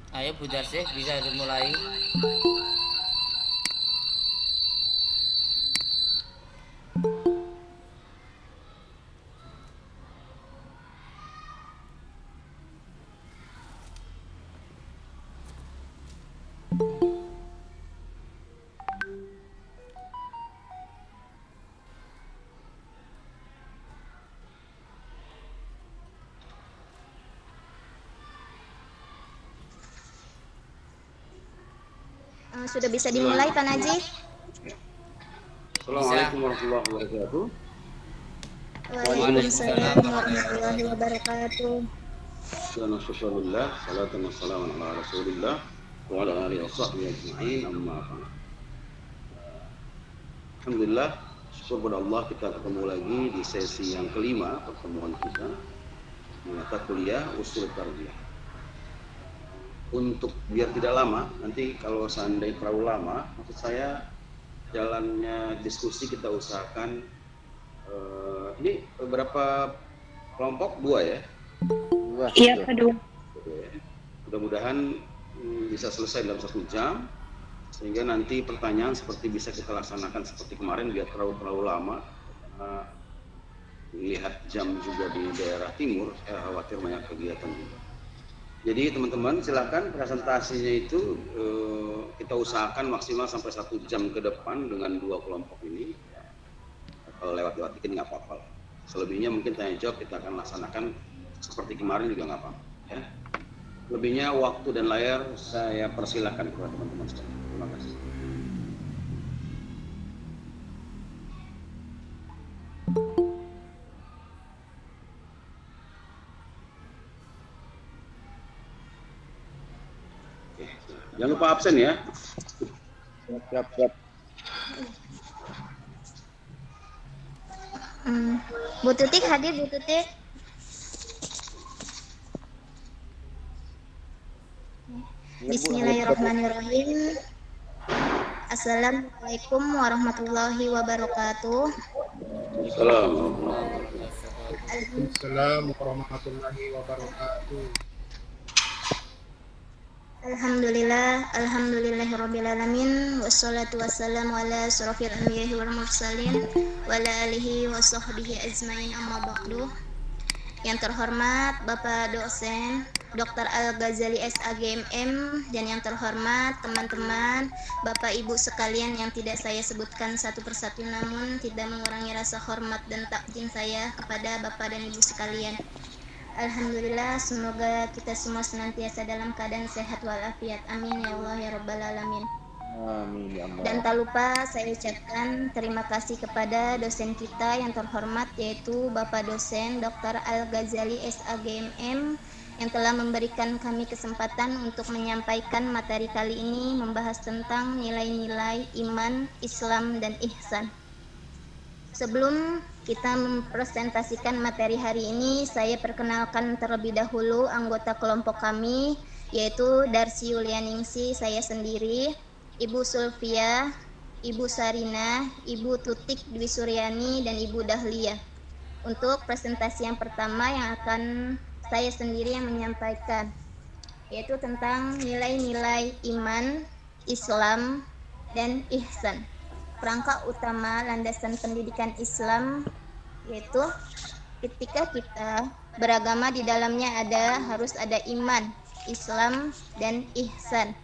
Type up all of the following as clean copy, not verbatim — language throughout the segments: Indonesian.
Ayo Bu Darsih, bisa dimulai. Sudah bisa dimulai Pak Najih? Assalamualaikum warahmatullahi wabarakatuh. Waalaikumsalam warahmatullahi wabarakatuh. Alhamdulillah, salatu wassalamu ala Rasulillah wa ala alihi washabbihi ajma'in, amma ba'd. Alhamdulillah, syukur kepada Allah kita ketemu lagi di sesi yang kelima pertemuan kita mata kuliah usul tarbiyah. Untuk biar tidak lama, nanti kalau seandainya terlalu lama, maksud saya jalannya diskusi kita usahakan ini berapa kelompok? 2 ya? Iya, Pak. Mudah-mudahan bisa selesai dalam 1 jam, sehingga nanti pertanyaan seperti bisa kita laksanakan seperti kemarin, biar terlalu lama. Lihat jam juga di daerah timur, saya khawatir banyak kegiatan juga. Jadi teman-teman silakan presentasinya itu kita usahakan maksimal sampai 1 jam ke depan dengan 2 kelompok ini. Kalau lewat-lewat dikit nggak apa-apa. Selebihnya mungkin tanya jawab kita akan laksanakan seperti kemarin juga nggak apa-apa. Ya. Lebihnya waktu dan layar saya persilakan kepada teman-teman sekalian. Terima kasih. Oke. Jangan lupa absen ya. Siap. Bu Tutik hadir, Bu Tutik. Bismillahirrahmanirrahim. Assalamualaikum warahmatullahi wabarakatuh. Assalamualaikum warahmatullahi wabarakatuh. Alhamdulillahirrabbilalamin. Wassalatu wassalamu ala asrofil anbiya'i wal mursalin wa ala alihi wa sahbihi ajmain, amma ba'du. Yang terhormat Bapak dosen Dr. Al-Ghazali SAGMM, dan yang terhormat teman-teman Bapak Ibu sekalian yang tidak saya sebutkan satu persatu, namun tidak mengurangi rasa hormat dan takzim saya kepada Bapak dan Ibu sekalian. Alhamdulillah, semoga kita semua senantiasa dalam keadaan sehat walafiat. Amin ya Allah ya Rabbal Alamin. Amin ya Allah. Dan tak lupa saya ucapkan terima kasih kepada dosen kita yang terhormat, yaitu Bapak dosen Dr. Al-Ghazali SAGMM, yang telah memberikan kami kesempatan untuk menyampaikan materi kali ini, membahas tentang nilai-nilai iman, Islam, dan ihsan. Sebelum kita mempresentasikan materi hari ini, saya perkenalkan terlebih dahulu anggota kelompok kami, yaitu Darsi Yulianingsi, saya sendiri, Ibu Sulfia, Ibu Sarina, Ibu Tutik Dwi Suryani, dan Ibu Dahlia. Untuk presentasi yang pertama yang akan saya sendiri yang menyampaikan, yaitu tentang nilai-nilai iman, Islam, dan ihsan. Perangkat utama landasan pendidikan Islam, yaitu ketika kita beragama, di dalamnya harus ada iman, Islam, dan ihsan.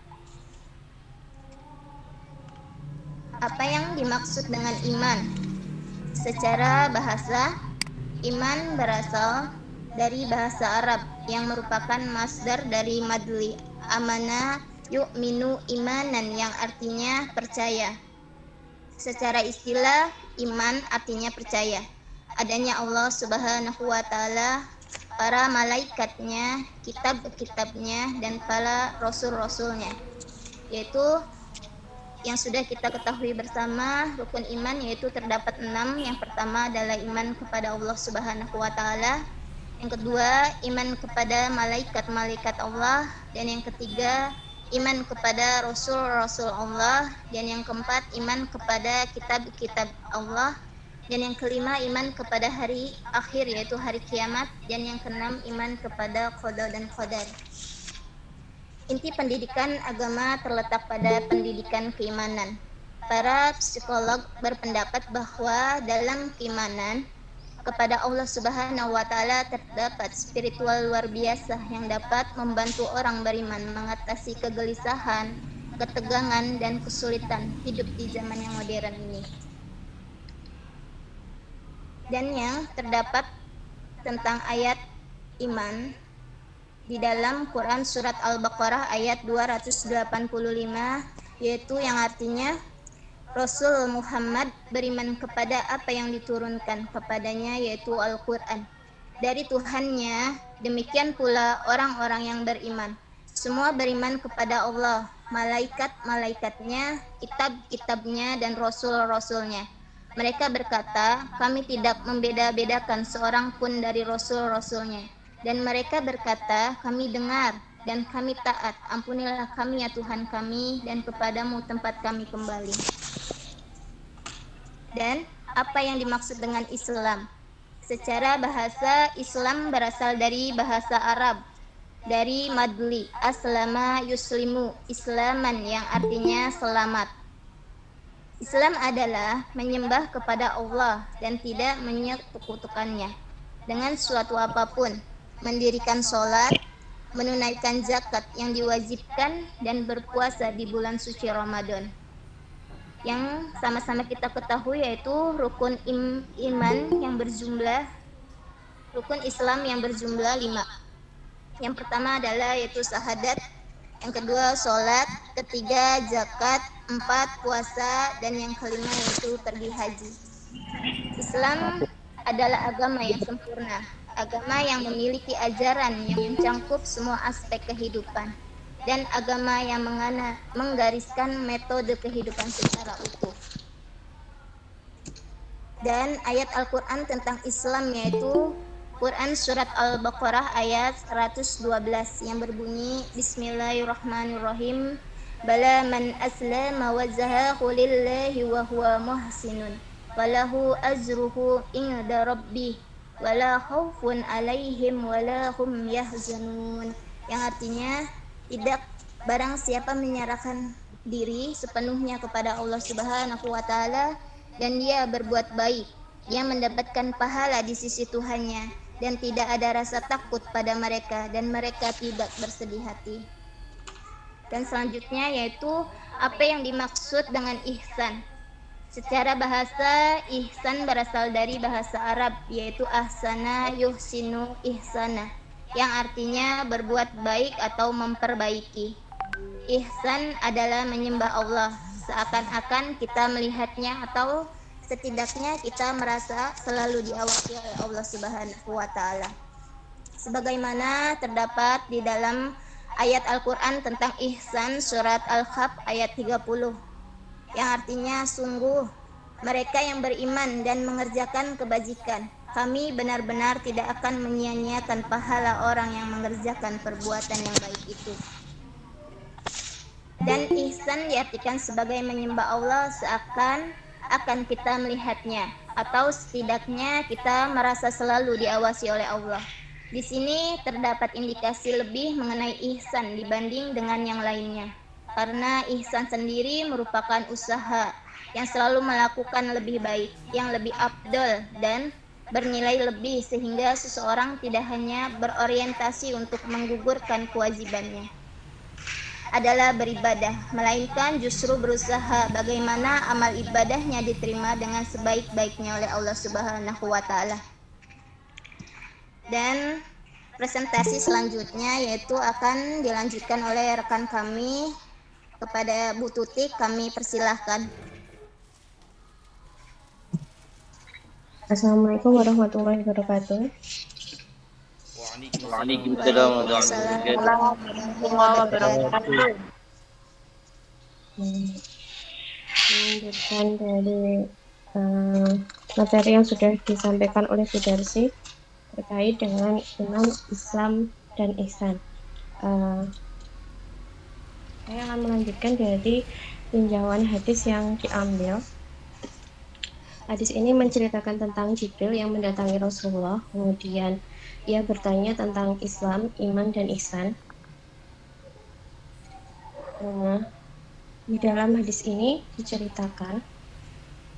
Apa yang dimaksud dengan iman? Secara bahasa, iman berasal dari bahasa Arab yang merupakan masdar dari madli, amana yu'minu imanan, yang artinya percaya. Secara istilah, iman artinya percaya adanya Allah Subhanahu wa Ta'ala, para malaikatnya, kitab-kitabnya, dan para rasul-rasulnya, yaitu yang sudah kita ketahui bersama. Rukun iman yaitu terdapat 6. Yang pertama adalah iman kepada Allah Subhanahu wa Ta'ala, yang kedua iman kepada malaikat-malaikat Allah, dan yang ketiga iman kepada Rasul-Rasul Allah, dan yang keempat iman kepada kitab-kitab Allah, dan yang kelima iman kepada hari akhir yaitu hari kiamat, dan yang keenam iman kepada qada dan qadar. Inti pendidikan agama terletak pada pendidikan keimanan. Para psikolog berpendapat bahwa dalam keimanan kepada Allah Subhanahu wa Ta'ala terdapat spiritual luar biasa yang dapat membantu orang beriman mengatasi kegelisahan, ketegangan, dan kesulitan hidup di zaman yang modern ini. Dan yang terdapat tentang ayat iman di dalam Quran surat Al-Baqarah ayat 285, yaitu yang artinya Rasul Muhammad beriman kepada apa yang diturunkan kepadanya, yaitu Al-Quran, dari Tuhannya. Demikian pula orang-orang yang beriman. Semua beriman kepada Allah, malaikat-malaikatnya, kitab-kitabnya, dan rasul-rasulnya. Mereka berkata, kami tidak membeda-bedakan seorang pun dari rasul-rasulnya. Dan mereka berkata, kami dengar dan kami taat. Ampunilah kami ya Tuhan kami, dan kepadamu tempat kami kembali. Dan apa yang dimaksud dengan Islam? Secara bahasa, Islam berasal dari bahasa Arab, dari madli, aslama yuslimu, islaman yang artinya selamat. Islam adalah menyembah kepada Allah dan tidak menyekutukannya dengan suatu apapun, mendirikan sholat, menunaikan zakat yang diwajibkan, dan berpuasa di bulan suci Ramadan. Yang sama-sama kita ketahui yaitu rukun iman yang berjumlah, rukun Islam yang berjumlah 5. Yang pertama adalah yaitu syahadat, yang kedua sholat, ketiga zakat, 4 puasa, dan yang kelima yaitu pergi haji. Islam adalah agama yang sempurna, agama yang memiliki ajaran yang mencangkup semua aspek kehidupan, dan agama yang menggariskan metode kehidupan secara utuh. Dan ayat Al-Quran tentang Islam yaitu Quran Surat Al-Baqarah ayat 112 yang berbunyi, Bismillahirrahmanirrahim, Bala man aslama wajhahu lillahi wa huwa muhsinun walahu ajruhu inda rabbih wala khaufun alaihim wala hum yahzanun, yang artinya tidak barang siapa menyerahkan diri sepenuhnya kepada Allah Subhanahu wa taala dan dia berbuat baik, dia mendapatkan pahala di sisi Tuhannya dan tidak ada rasa takut pada mereka dan mereka tidak bersedih hati. Dan selanjutnya yaitu apa yang dimaksud dengan ihsan. Secara bahasa, ihsan berasal dari bahasa Arab yaitu ahsana yuhsinu ihsana, yang artinya berbuat baik atau memperbaiki. Ihsan adalah menyembah Allah seakan-akan kita melihatnya atau setidaknya kita merasa selalu diawasi oleh Allah Subhanahu wa taala. Sebagaimana terdapat di dalam ayat Al-Qur'an tentang ihsan surat Al-Kahf ayat 30 yang artinya sungguh mereka yang beriman dan mengerjakan kebajikan, kami benar-benar tidak akan menyia-nyiakan pahala orang yang mengerjakan perbuatan yang baik itu. Dan ihsan diartikan sebagai menyembah Allah seakan kita melihatnya atau setidaknya kita merasa selalu diawasi oleh Allah. Di sini terdapat indikasi lebih mengenai ihsan dibanding dengan yang lainnya. Karena ihsan sendiri merupakan usaha yang selalu melakukan lebih baik, yang lebih afdal dan bernilai lebih sehingga seseorang tidak hanya berorientasi untuk menggugurkan kewajibannya adalah beribadah, melainkan justru berusaha bagaimana amal ibadahnya diterima dengan sebaik-baiknya oleh Allah Subhanahu wa taala. Dan presentasi selanjutnya yaitu akan dilanjutkan oleh rekan kami. Kepada Bu Tuti kami persilahkan. Assalamualaikum warahmatullahi wabarakatuh. Waalaikumsalam warahmatullahi wabarakatuh. Melanjutkan dari materi yang sudah disampaikan oleh Bu Darsi terkait dengan iman, Islam, dan ihsan. Saya akan melanjutkan dari tinjauan hadis yang diambil. Hadis ini menceritakan tentang Jibril yang mendatangi Rasulullah, kemudian ia bertanya tentang Islam, iman, dan ihsan. Di dalam hadis ini diceritakan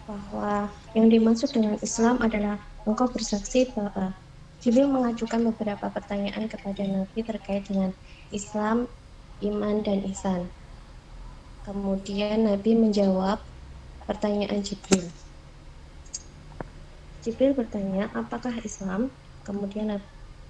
bahwa yang dimaksud dengan Islam adalah engkau bersaksi bahwa Jibril mengajukan beberapa pertanyaan kepada Nabi terkait dengan Islam, iman, dan ihsan. Kemudian Nabi menjawab pertanyaan Jibril. Jibril bertanya, apakah Islam? Kemudian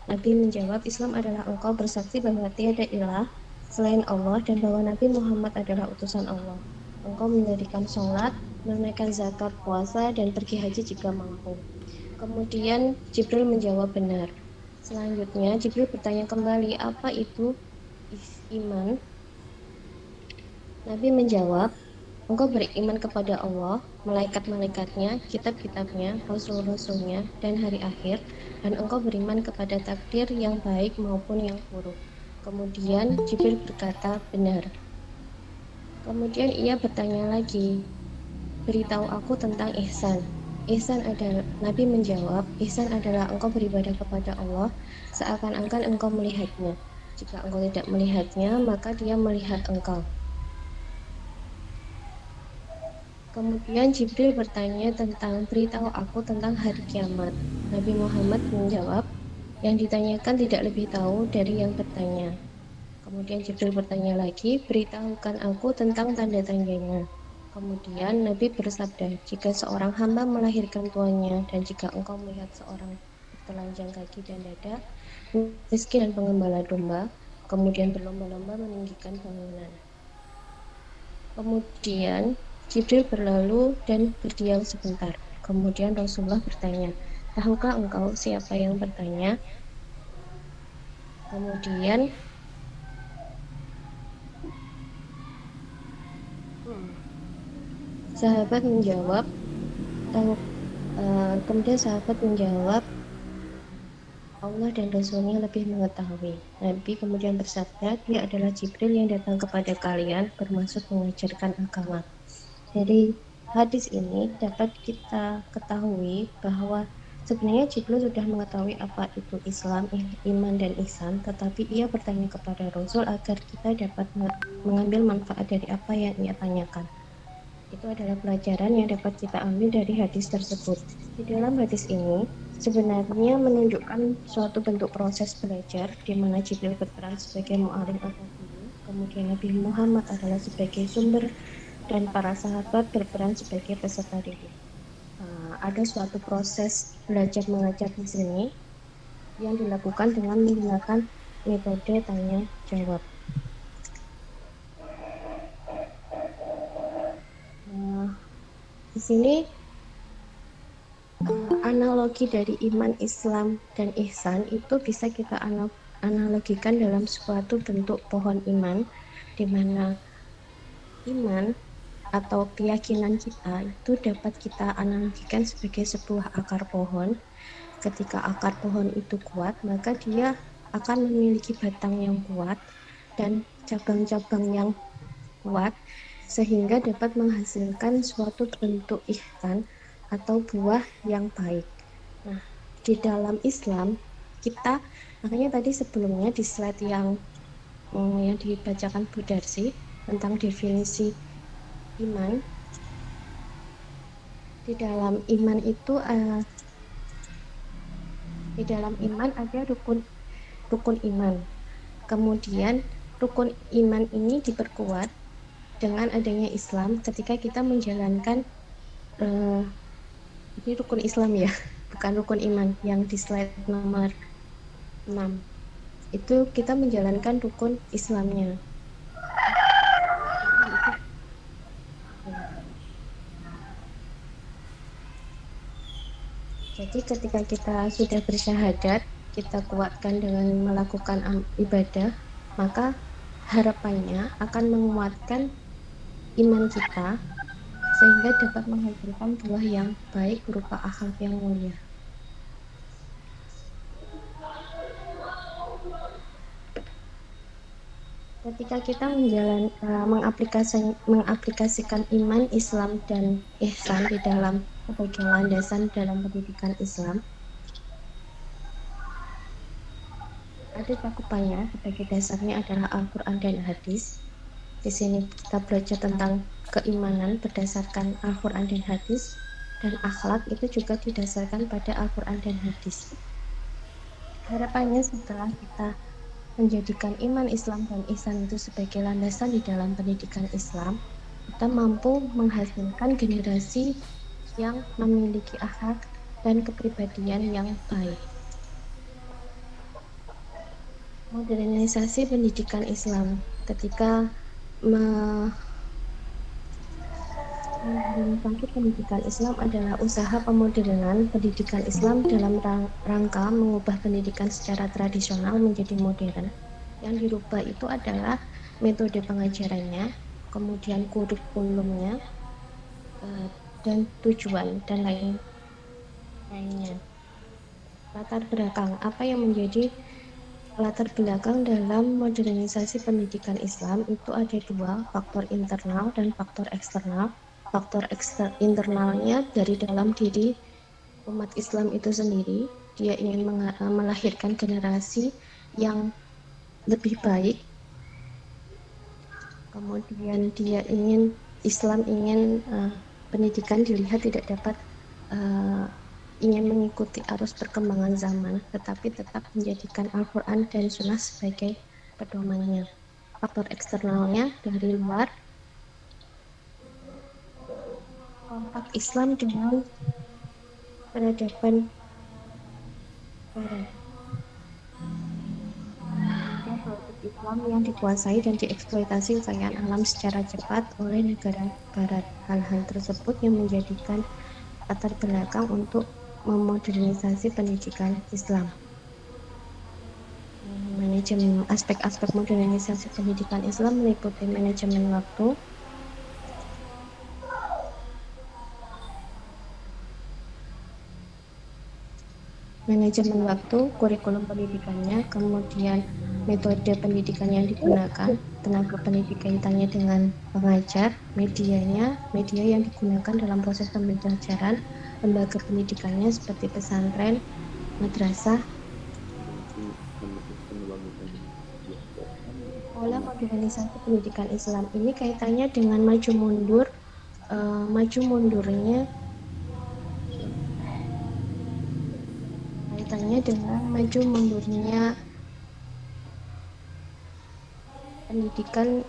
Nabi menjawab, Islam adalah engkau bersaksi bahwa tiada ilah selain Allah dan bahwa Nabi Muhammad adalah utusan Allah. Engkau mendirikan sholat, menunaikan zakat, puasa, dan pergi haji jika mampu. Kemudian Jibril menjawab benar. Selanjutnya Jibril bertanya kembali, apa itu iman? Nabi menjawab, Engkau beriman kepada Allah, malaikat-malaikatnya, kitab-kitabnya, rasul-rasulnya, dan hari akhir, dan engkau beriman kepada takdir yang baik maupun yang buruk. Kemudian Jibril berkata, benar. Kemudian ia bertanya lagi, beritahu aku tentang ihsan. Ihsan adalah, Nabi menjawab, ihsan adalah engkau beribadah kepada Allah seakan-akan engkau melihatnya. Jika engkau tidak melihatnya, maka dia melihat engkau. Kemudian Jibril bertanya tentang beritahu aku tentang hari kiamat. Nabi Muhammad menjawab, yang ditanyakan tidak lebih tahu dari yang bertanya. Kemudian Jibril bertanya lagi, beritahukan aku tentang tanda-tandanya. Kemudian Nabi bersabda, jika seorang hamba melahirkan tuannya dan jika engkau melihat seorang telanjang kaki dan dada, miskin dan pengembala domba, kemudian berlomba-lomba meninggikan bangunan. Kemudian Jibril berlalu dan berdiam sebentar. Kemudian Rasulullah bertanya, tahukah engkau siapa yang bertanya? Kemudian sahabat menjawab, Allah dan Rasulnya lebih mengetahui. Nabi kemudian bersabda, dia adalah Jibril yang datang kepada kalian bermaksud mengajarkan agama. Dari hadis ini dapat kita ketahui bahwa sebenarnya Jibril sudah mengetahui apa itu Islam, iman dan ihsan, tetapi ia bertanya kepada Rasul agar kita dapat mengambil manfaat dari apa yang ia tanyakan. Itu adalah pelajaran yang dapat kita ambil dari hadis tersebut. Di dalam hadis ini sebenarnya menunjukkan suatu bentuk proses belajar di mana Jibril berperan sebagai mu'alim atau guru, kemudian Nabi Muhammad adalah sebagai sumber dan para sahabat berperan sebagai peserta didik. Ada suatu proses belajar mengajar di sini yang dilakukan dengan menggunakan metode tanya jawab. Di sini analogi dari iman, Islam, dan ihsan itu bisa kita analogikan dalam suatu bentuk pohon iman, di mana iman atau keyakinan kita itu dapat kita analogikan sebagai sebuah akar pohon. Ketika akar pohon itu kuat, maka dia akan memiliki batang yang kuat dan cabang-cabang yang kuat, sehingga dapat menghasilkan suatu bentuk ihsan atau buah yang baik. Nah, di dalam Islam kita, makanya tadi sebelumnya di slide yang dibacakan Bu Darsi tentang definisi iman, di dalam iman itu di dalam iman ada rukun iman. Kemudian rukun iman ini diperkuat dengan adanya Islam ketika kita menjalankan ini rukun Islam ya, bukan rukun iman yang di slide nomor 6. Itu kita menjalankan rukun Islamnya. Jadi ketika kita sudah bersyahadat, kita kuatkan dengan melakukan ibadah, maka harapannya akan menguatkan iman kita sehingga dapat menghasilkan buah yang baik berupa akhlak yang mulia. Ketika kita mengaplikasikan iman, Islam, dan ihsan di dalam sebagai landasan dalam pendidikan Islam, ada cakupannya sebagai dasarnya adalah Al-Quran dan hadis. Di sini kita belajar tentang keimanan berdasarkan Al-Quran dan hadis, dan akhlak itu juga didasarkan pada Al-Quran dan hadis. Harapannya setelah kita menjadikan iman, Islam, dan ihsan itu sebagai landasan di dalam pendidikan Islam, kita mampu menghasilkan generasi yang memiliki akhlak dan kepribadian yang baik. Modernisasi pendidikan Islam ketika membangkit pendidikan Islam adalah usaha pemodernan pendidikan Islam dalam rangka mengubah pendidikan secara tradisional menjadi modern. Yang dirubah itu adalah metode pengajarannya, kemudian kurikulumnya, dan tujuan dan lainnya. Latar belakang, apa yang menjadi latar belakang dalam modernisasi pendidikan Islam itu ada dua, faktor internal dan faktor eksternal. Faktor internalnya dari dalam diri umat Islam itu sendiri, dia ingin melahirkan generasi yang lebih baik. Kemudian Islam ingin pendidikan dilihat tidak dapat ingin mengikuti arus perkembangan zaman, tetapi tetap menjadikan Al-Quran dan Sunnah sebagai pedomannya. Faktor eksternalnya dari luar, kontak Islam dengan peradaban Barat. Politik Islam yang dikuasai dan dieksploitasi kekayaan alam secara cepat oleh negara Barat. Hal-hal tersebut yang menjadikan latar belakang untuk memodernisasi pendidikan Islam. Manajemen aspek-aspek modernisasi pendidikan Islam meliputi manajemen waktu, kurikulum pendidikannya, kemudian metode pendidikan yang digunakan, tenaga pendidik kaitannya dengan pengajar, media yang digunakan dalam proses pembelajaran, lembaga pendidikannya seperti pesantren, madrasah. Pola modernisasi pendidikan Islam ini kaitannya dengan maju mundurnya pendidikan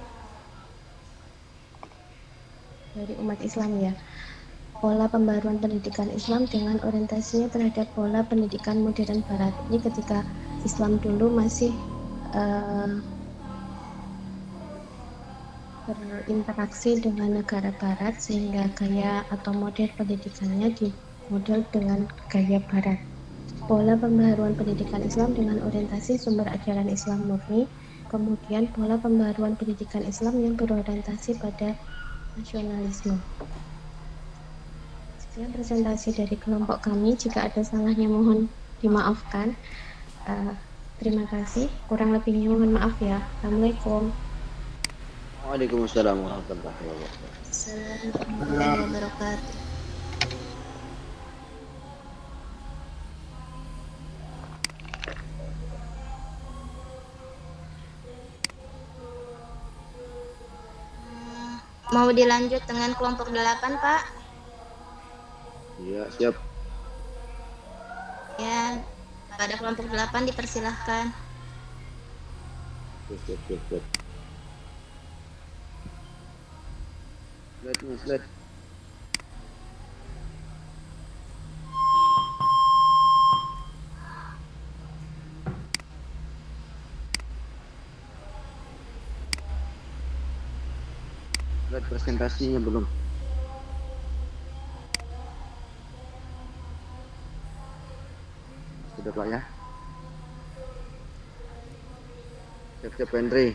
dari umat Islam ya. Pola pembaruan pendidikan Islam dengan orientasinya terhadap pola pendidikan modern Barat. Ini ketika Islam dulu masih berinteraksi dengan negara Barat, sehingga gaya atau model pendidikannya dimodel dengan gaya Barat. Pola pembaruan pendidikan Islam dengan orientasi sumber ajaran Islam murni, kemudian pola pembaruan pendidikan Islam yang berorientasi pada nasionalisme. Sekian presentasi dari kelompok kami. Jika ada salahnya mohon dimaafkan. Terima kasih. Kurang lebihnya mohon maaf ya. Assalamualaikum. Waalaikumsalam warahmatullahi wabarakatuh. Assalamualaikum warahmatullahi wabarakatuh. Mau dilanjut dengan kelompok 8, Pak? Iya, siap. Ya, pada kelompok 8 dipersilahkan. Siap. Slide. Slide presentasinya belum. Sudah Pak ya. Siap Henry.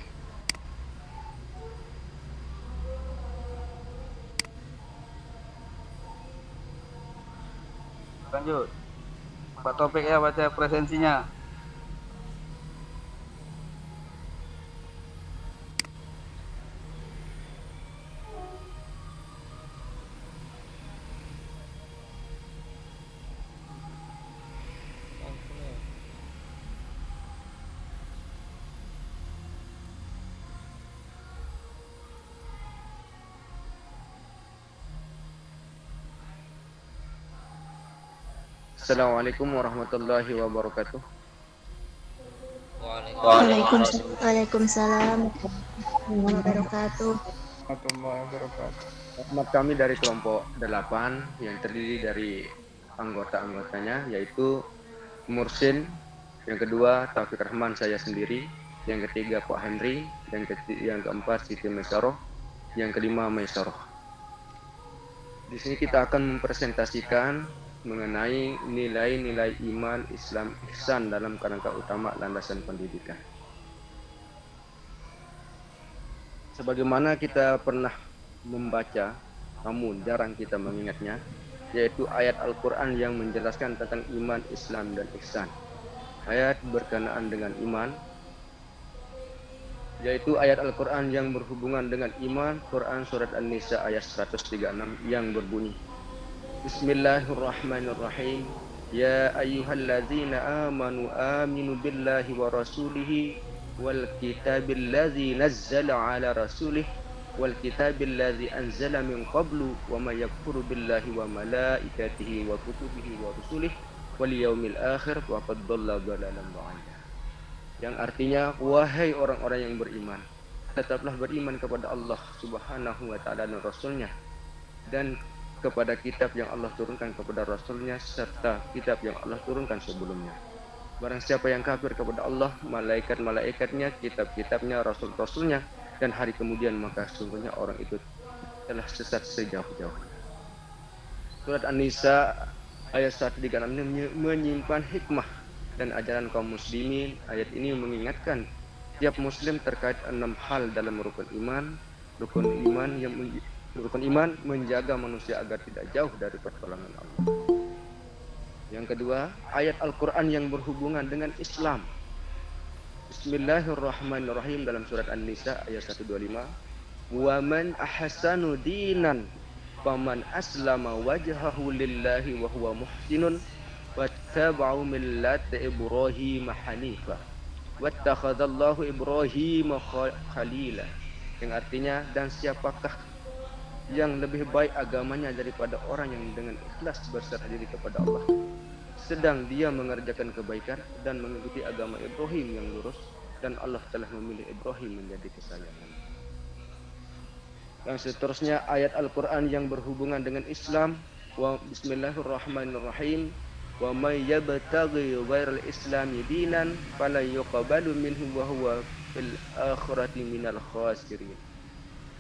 Lanjut. Pak Topik ya baca presensinya. Assalamualaikum warahmatullahi wabarakatuh. Waalaikumsalam warahmatullahi wabarakatuh. Rahmat kami dari kelompok 8 yang terdiri dari anggota-anggotanya yaitu Mursin, yang kedua Taufik Rahman saya sendiri, yang ketiga Pak Henry, yang keempat Siti Maisaroh, yang kelima Maisaroh. Di sini kita akan mempresentasikan mengenai nilai-nilai iman, Islam, ihsan dalam kerangka utama landasan pendidikan. sebagaimana kita pernah membaca, namun jarang kita mengingatnya, yaitu ayat Al-Quran yang menjelaskan tentang iman, Islam, dan ihsan. Ayat berkenaan dengan iman, yaitu ayat Al-Quran yang berhubungan dengan iman, Quran Surat An-Nisa ayat 136 yang berbunyi, Bismillahirrahmanirrahim, Ya ayyuhallazina amanu aminu billahi wa rasulihi wal kitabil ladzi nazzala ala rasulih wal kitabil ladzi anzala min qablu wa may yakfuru billahi wa malaikatihi wa kutubihi wa rusulih wal yaumil akhir faqad dhalla dhalalan ba'ida. Yang artinya, wahai orang-orang yang beriman, tetaplah beriman kepada Allah Subhanahu wa taala dan Rasulnya, dan kepada kitab yang Allah turunkan kepada Rasulnya serta kitab yang Allah turunkan sebelumnya. Barang siapa yang kafir kepada Allah, malaikat-malaikatnya, kitab-kitabnya, rasul-rasulnya, dan hari kemudian, maka sungguhnya orang itu telah sesat sejauh-jauhnya. Surat An-Nisa ayat 136 menyimpan hikmah dan ajaran kaum muslimin. Ayat ini mengingatkan tiap muslim terkait 6 hal dalam rukun iman. Rukun iman menjaga manusia agar tidak jauh dari pertolongan Allah. Yang kedua, ayat Al-Quran yang berhubungan dengan Islam. Bismillahirrahmanirrahim dalam surat An-Nisa ayat 125. Wa man ahsanu dinan faman aslama wajhahu lillahi wa huwa muhsinun wattaba'u millata Ibrahim hanifa wattakhadallahu Ibrahim khalila. Yang artinya, dan siapakah yang lebih baik agamanya daripada orang yang dengan ikhlas berserah diri kepada Allah, sedang dia mengerjakan kebaikan dan mengikuti agama Ibrahim yang lurus, dan Allah telah memilih Ibrahim menjadi kesayangan. Yang seterusnya, ayat Al-Quran yang berhubungan dengan Islam. Wa Bismillahirrahmanirrahim. Wa may yabtaghi ghairal islami dinan fala yuqbalu minhu wa huwa fil akhirati minal khasirin.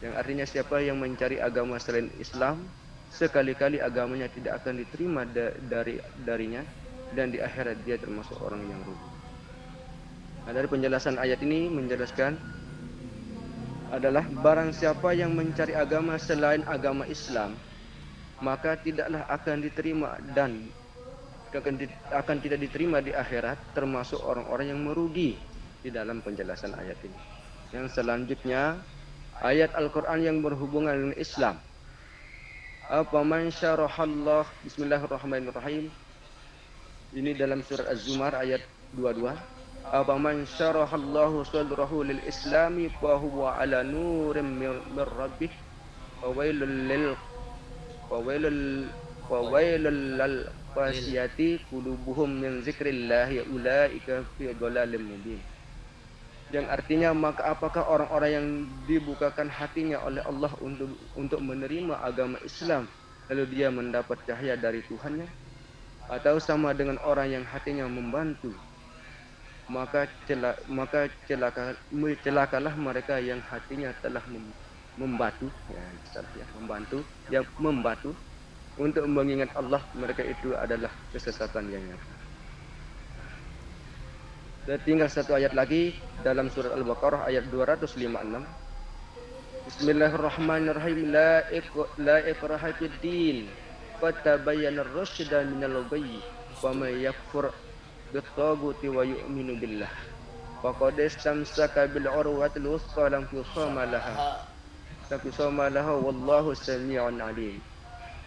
Yang artinya, siapa yang mencari agama selain Islam, sekali-kali agamanya tidak akan diterima darinya, dan di akhirat dia termasuk orang yang rugi. Nah, dari penjelasan ayat ini menjelaskan adalah barang siapa yang mencari agama selain agama Islam, maka tidaklah akan diterima dan akan tidak diterima di akhirat, termasuk orang-orang yang merugi di dalam penjelasan ayat ini. Yang selanjutnya, ayat Al-Quran yang berhubungan dengan Islam. Afaman syarahallah, Bismillahirrahmanirrahim. Ini dalam surat Az-Zumar ayat 22. Afaman syarahallahu sadrahu lil islami fa huwa ala nurim min rabbih fawailul lil qasiyati qulubuhum min zikrillahi ulaika fi dhalalin mubin. Yang artinya, maka apakah orang-orang yang dibukakan hatinya oleh Allah untuk menerima agama Islam, lalu dia mendapat cahaya dari Tuhannya, atau sama dengan orang yang hatinya membantu, maka celakalah mereka yang hatinya telah membatu untuk mengingat Allah, mereka itu adalah kesesatan yang nyata. Tinggal satu ayat lagi dalam surat Al-Baqarah ayat 256. Bismillahirrahmanirrahim. La ikraha fid din qad tabayyana ar-rusydu minal ghayy wa may yakfur bit-taghuti wa yu'minu billah faqad istamsaka bil urwatil wuthqa lam yusama laha wallahu samii'un 'alim.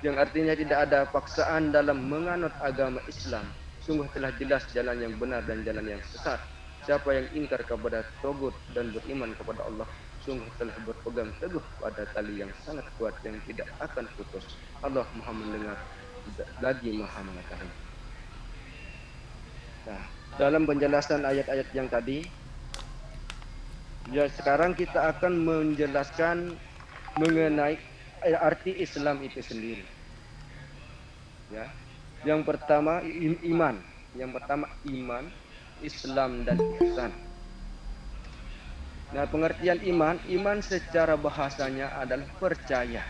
Yang artinya, tidak ada paksaan dalam menganut agama Islam. Sungguh telah jelas jalan yang benar dan jalan yang sesat. Siapa yang ingkar kepada tagut dan beriman kepada Allah, sungguh telah berpegang teguh pada tali yang sangat kuat yang tidak akan putus. Allah Maha mendengar lagi Maha mengetahui. Nah, dalam penjelasan ayat-ayat yang tadi, ya sekarang kita akan menjelaskan mengenai arti Islam itu sendiri. Ya. Yang pertama iman. Yang pertama iman, Islam dan ihsan. Nah, pengertian iman secara bahasanya adalah percaya.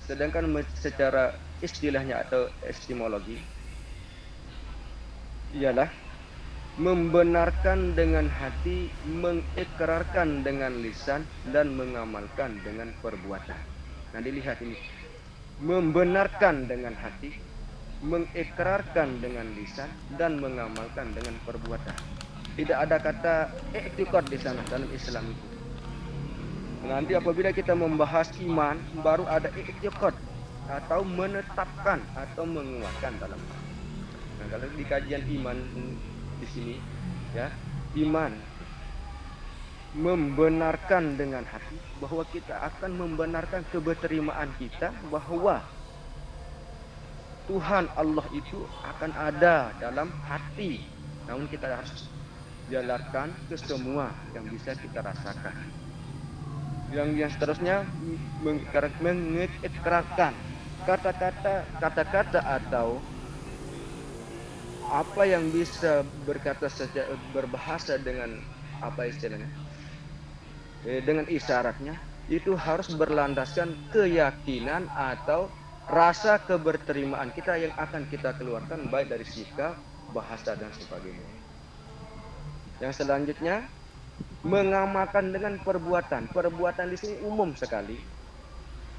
Sedangkan secara istilahnya atau epistemologi ialah membenarkan dengan hati, mengikrarkan dengan lisan, dan mengamalkan dengan perbuatan. Nah, dilihat ini. Membenarkan dengan hati, mengikrarkan dengan lisan, dan mengamalkan dengan perbuatan. Tidak ada kata i'tiqad di sana dalam Islam itu. Nanti apabila kita membahas iman, baru ada i'tiqad atau menetapkan atau menguatkan dalam hati. Nah, kalau di kajian iman di sini, ya, iman membenarkan dengan hati bahwa kita akan membenarkan keberterimaan kita bahwa Tuhan Allah itu akan ada dalam hati. Namun kita harus jalarkan ke semua yang bisa kita rasakan. Yang seterusnya mengikrarkan kata-kata atau apa yang bisa berbahasa dengan apa istilahnya, dengan isyaratnya, itu harus berlandaskan keyakinan atau rasa keberterimaan kita yang akan kita keluarkan baik dari sikap, bahasa, dan sebagainya. Yang selanjutnya, mengamalkan dengan perbuatan. Perbuatan di sini umum sekali,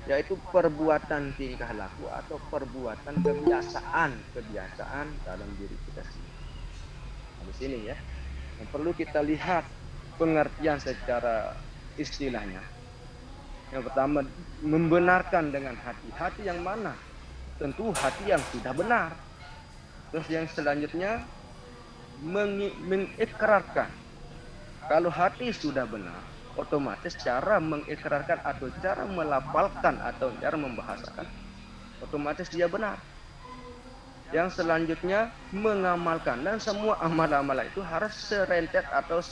yaitu perbuatan tingkah laku atau perbuatan kebiasaan dalam diri kita sendiri. Nah, di sini ya, yang perlu kita lihat pengertian secara istilahnya. Yang pertama, membenarkan dengan hati. Hati yang mana? Tentu hati yang sudah benar. Terus yang selanjutnya, mengikrarkan. Kalau hati sudah benar, otomatis cara mengikrarkan atau cara melafalkan atau cara membahasakan, otomatis dia benar. Yang selanjutnya, mengamalkan. Dan semua amal-amal itu harus serentet atau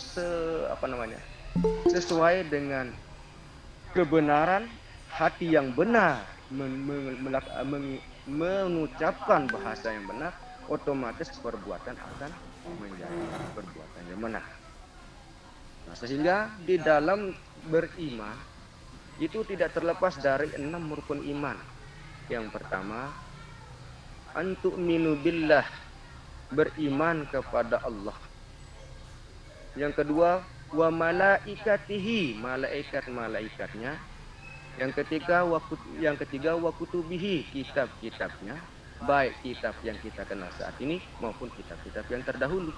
sesuai dengan kebenaran hati yang benar, mengucapkan bahasa yang benar, otomatis perbuatan akan menjadi perbuatan yang benar. Nah, sehingga di dalam beriman itu tidak terlepas dari 6 rukun iman. Yang pertama, antu'minu billah, beriman kepada Allah. Yang kedua, wa malaikatihi, malaikat-malaikatnya. Yang ketiga wa kutubihi, kitab-kitabnya, baik kitab yang kita kenal saat ini maupun kitab-kitab yang terdahulu.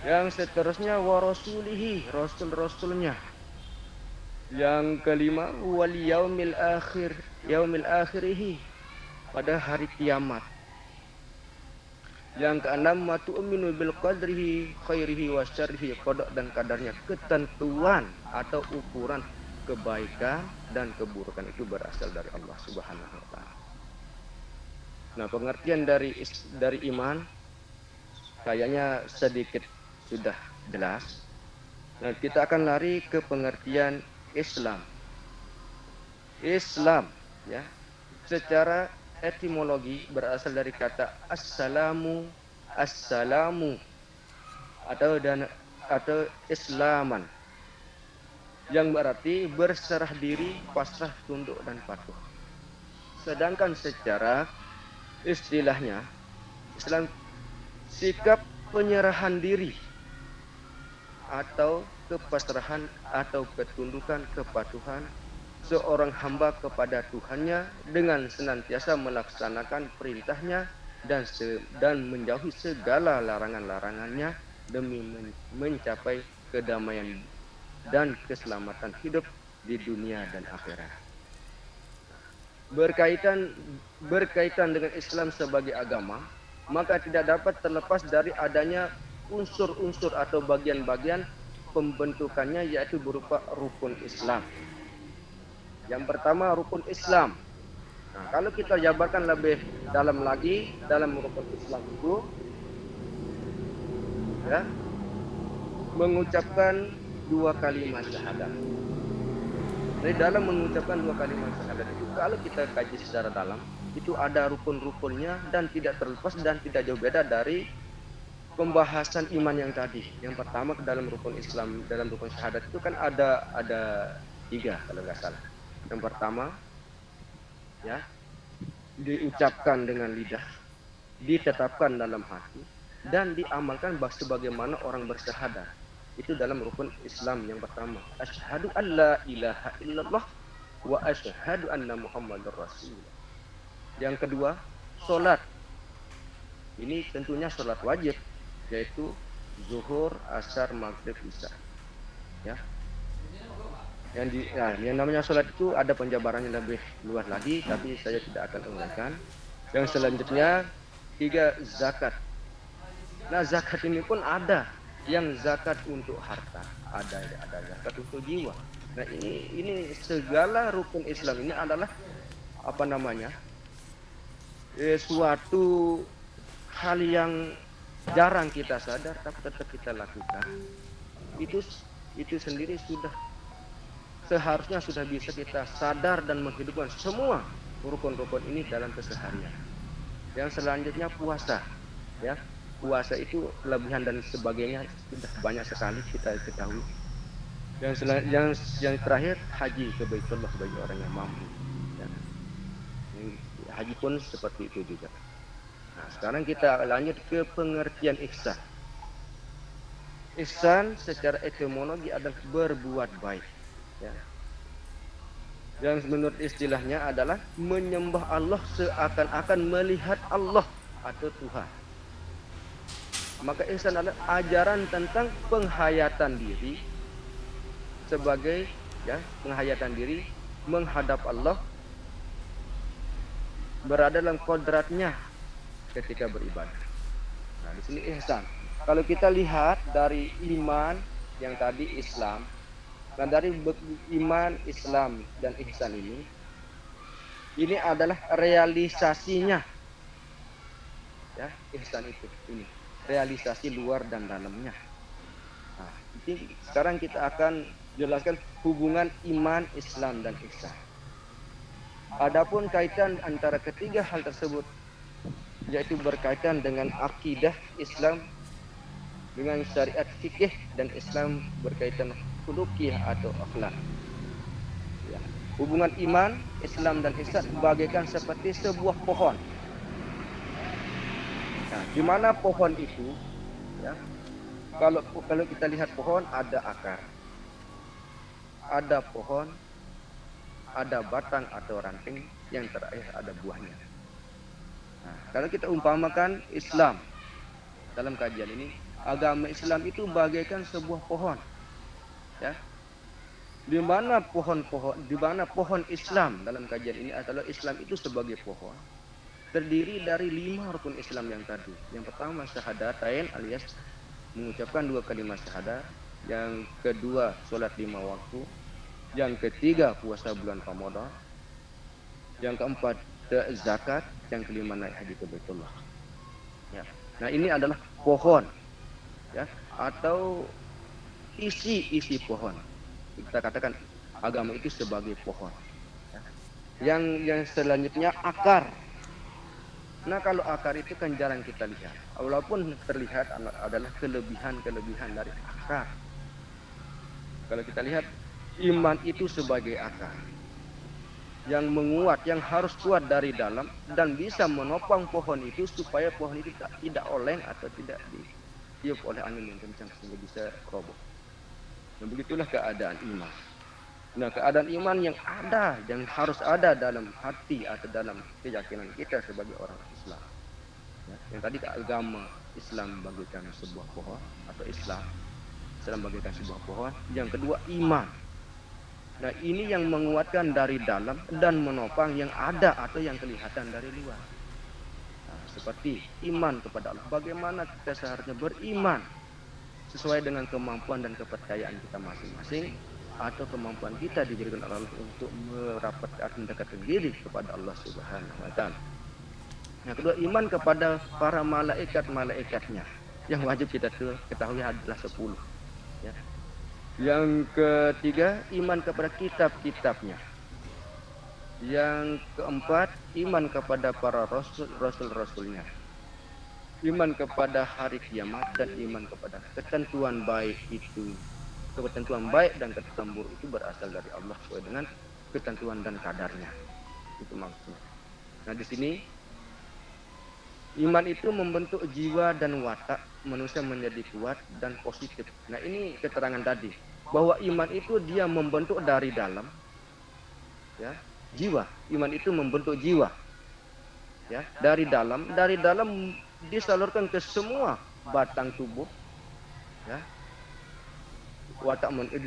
Yang seterusnya wa rasulihi, rasul-rasulnya. Yang kelima wal yaumil akhirihi, pada hari kiamat. Yang keenam wa tu'minu bil qadrihi khairihi wa syarrihi, qada dan kadarnya, ketentuan atau ukuran kebaikan dan keburukan itu berasal dari Allah Subhanahu wa taala. Nah, pengertian dari iman kayaknya sedikit sudah jelas. Nah, kita akan lari ke pengertian Islam. Islam, ya, secara etimologi berasal dari kata assalamu atau islaman, yang berarti berserah diri, pasrah, tunduk, dan patuh. Sedangkan secara istilahnya, Islam sikap penyerahan diri atau kepasrahan atau ketundukan, kepatuhan seorang hamba kepada Tuhannya dengan senantiasa melaksanakan perintahnya dan menjauhi segala larangan-larangannya demi mencapai kedamaian dan keselamatan hidup di dunia dan akhirat. Berkaitan dengan Islam sebagai agama, maka tidak dapat terlepas dari adanya unsur-unsur atau bagian-bagian pembentukannya, yaitu berupa rukun Islam. Yang pertama, rukun Islam. Nah, kalau kita jabarkan lebih dalam lagi dalam rukun Islam itu, ya, mengucapkan 2 kalimat syahadat. Jadi dalam mengucapkan 2 kalimat syahadat itu, kalau kita kaji secara dalam, itu ada rukun-rukunnya dan tidak terlepas dan tidak jauh beda dari pembahasan iman yang tadi. Yang pertama, dalam rukun Islam, dalam rukun syahadat itu kan ada 3 kalau nggak salah. Yang pertama, ya, diucapkan dengan lidah, ditetapkan dalam hati, dan diamalkan sebagaimana orang bersyahadat. Itu dalam rukun Islam yang pertama. Asyhadu an la ilaha illallah wa asyhadu anna Muhammadar Rasulullah. Yang kedua, sholat. Ini tentunya sholat wajib, yaitu zuhur, asar, maghrib, isya. Ya. Yang namanya sholat itu ada penjabarannya lebih luas lagi, tapi saya tidak akan uraikan. Yang selanjutnya 3 zakat. Nah, zakat ini pun ada yang zakat untuk harta, ada zakat untuk jiwa. Nah, ini segala rukun Islam ini adalah suatu hal yang jarang kita sadar tapi tetap kita lakukan. Itu sendiri seharusnya sudah bisa kita sadar dan menghidupkan semua rukun-rukun ini dalam keseharian. Yang selanjutnya puasa, ya. Puasa itu kelebihan dan sebagainya sudah banyak sekali kita ketahui. Yang terakhir haji ke Baitullah bagi orang yang mampu. Ya. Haji pun seperti itu juga. Nah, sekarang kita lanjut ke pengertian ihsan. Ihsan secara etimologi adalah berbuat baik. Ya. Yang menurut istilahnya adalah menyembah Allah seakan-akan melihat Allah atau Tuhan. Maka ihsan adalah ajaran tentang penghayatan diri sebagai penghayatan diri menghadap Allah, berada dalam kodratnya ketika beribadah. Nah, di sini ihsan. Kalau kita lihat dari iman yang tadi Islam, nah dari iman, Islam, dan ihsan ini adalah realisasinya. Ya, ihsan ini realisasi luar dan dalamnya. Nah, ini sekarang kita akan jelaskan hubungan iman, Islam, dan ihsan. Adapun kaitan antara ketiga hal tersebut, yaitu berkaitan dengan akidah Islam dengan syariat fikih, dan Islam berkaitan khuluqiyah atau akhlak. Ya. Hubungan iman, Islam, dan ihsan bagaikan seperti sebuah pohon. Nah, di mana pohon itu, ya, kalau kita lihat pohon ada akar, ada pohon, ada batang atau ranting, yang terakhir ada buahnya. Nah, kalau kita umpamakan Islam dalam kajian ini, agama Islam itu bagaikan sebuah pohon. Ya. Di mana pohon Islam dalam kajian ini adalah Islam itu sebagai pohon terdiri dari 5 rukun Islam yang tadi. Yang pertama syahadatain alias mengucapkan 2 kalimat syahadat, yang kedua sholat 5 waktu, yang ketiga puasa bulan Ramadan, yang keempat zakat, yang kelima naik haji ke Baitullah. Ya. Nah, ini adalah pohon, ya, atau isi pohon. Kita katakan agama itu sebagai pohon. Ya. Yang selanjutnya akar. Nah, kalau akar itu kan jarang kita lihat. Walaupun terlihat adalah kelebihan dari akar. Kalau kita lihat iman itu sebagai akar yang menguat, yang harus kuat dari dalam dan bisa menopang pohon itu supaya pohon itu tidak oleng atau tidak ditiup oleh angin yang kencang sehingga bisa roboh. Nah, begitulah keadaan iman. Nah, keadaan iman yang harus ada dalam hati atau dalam keyakinan kita sebagai orang Islam. Ya, yang tadi agama Islam bagaikan sebuah pohon atau Islam bagaikan sebuah pohon. Yang kedua iman. Nah, ini yang menguatkan dari dalam dan menopang yang ada atau yang kelihatan dari luar. Nah, seperti iman kepada Allah. Bagaimana kita seharusnya beriman sesuai dengan kemampuan dan kepercayaan kita masing-masing, atau kemampuan kita diberikan Allah untuk mendekatkan diri kepada Allah Subhanahu wa Ta'ala. Yang kedua, iman kepada para malaikat-malaikatnya yang wajib kita ketahui adalah 10. Ya. Yang ketiga, iman kepada kitab-kitabnya. Yang keempat, iman kepada para rasul-rasulnya. Iman kepada hari kiamat dan iman kepada ketentuan baik itu. Ketentuan baik dan ketentuan buruk itu berasal dari Allah sesuai dengan ketentuan dan kadarnya. Itu maksudnya. Nah, di sini Iman itu membentuk jiwa dan watak manusia menjadi kuat dan positif. Nah, ini keterangan tadi bahwa iman itu dia membentuk dari dalam, ya, jiwa. Iman itu membentuk jiwa, ya, dari dalam disalurkan ke semua batang tubuh, ya,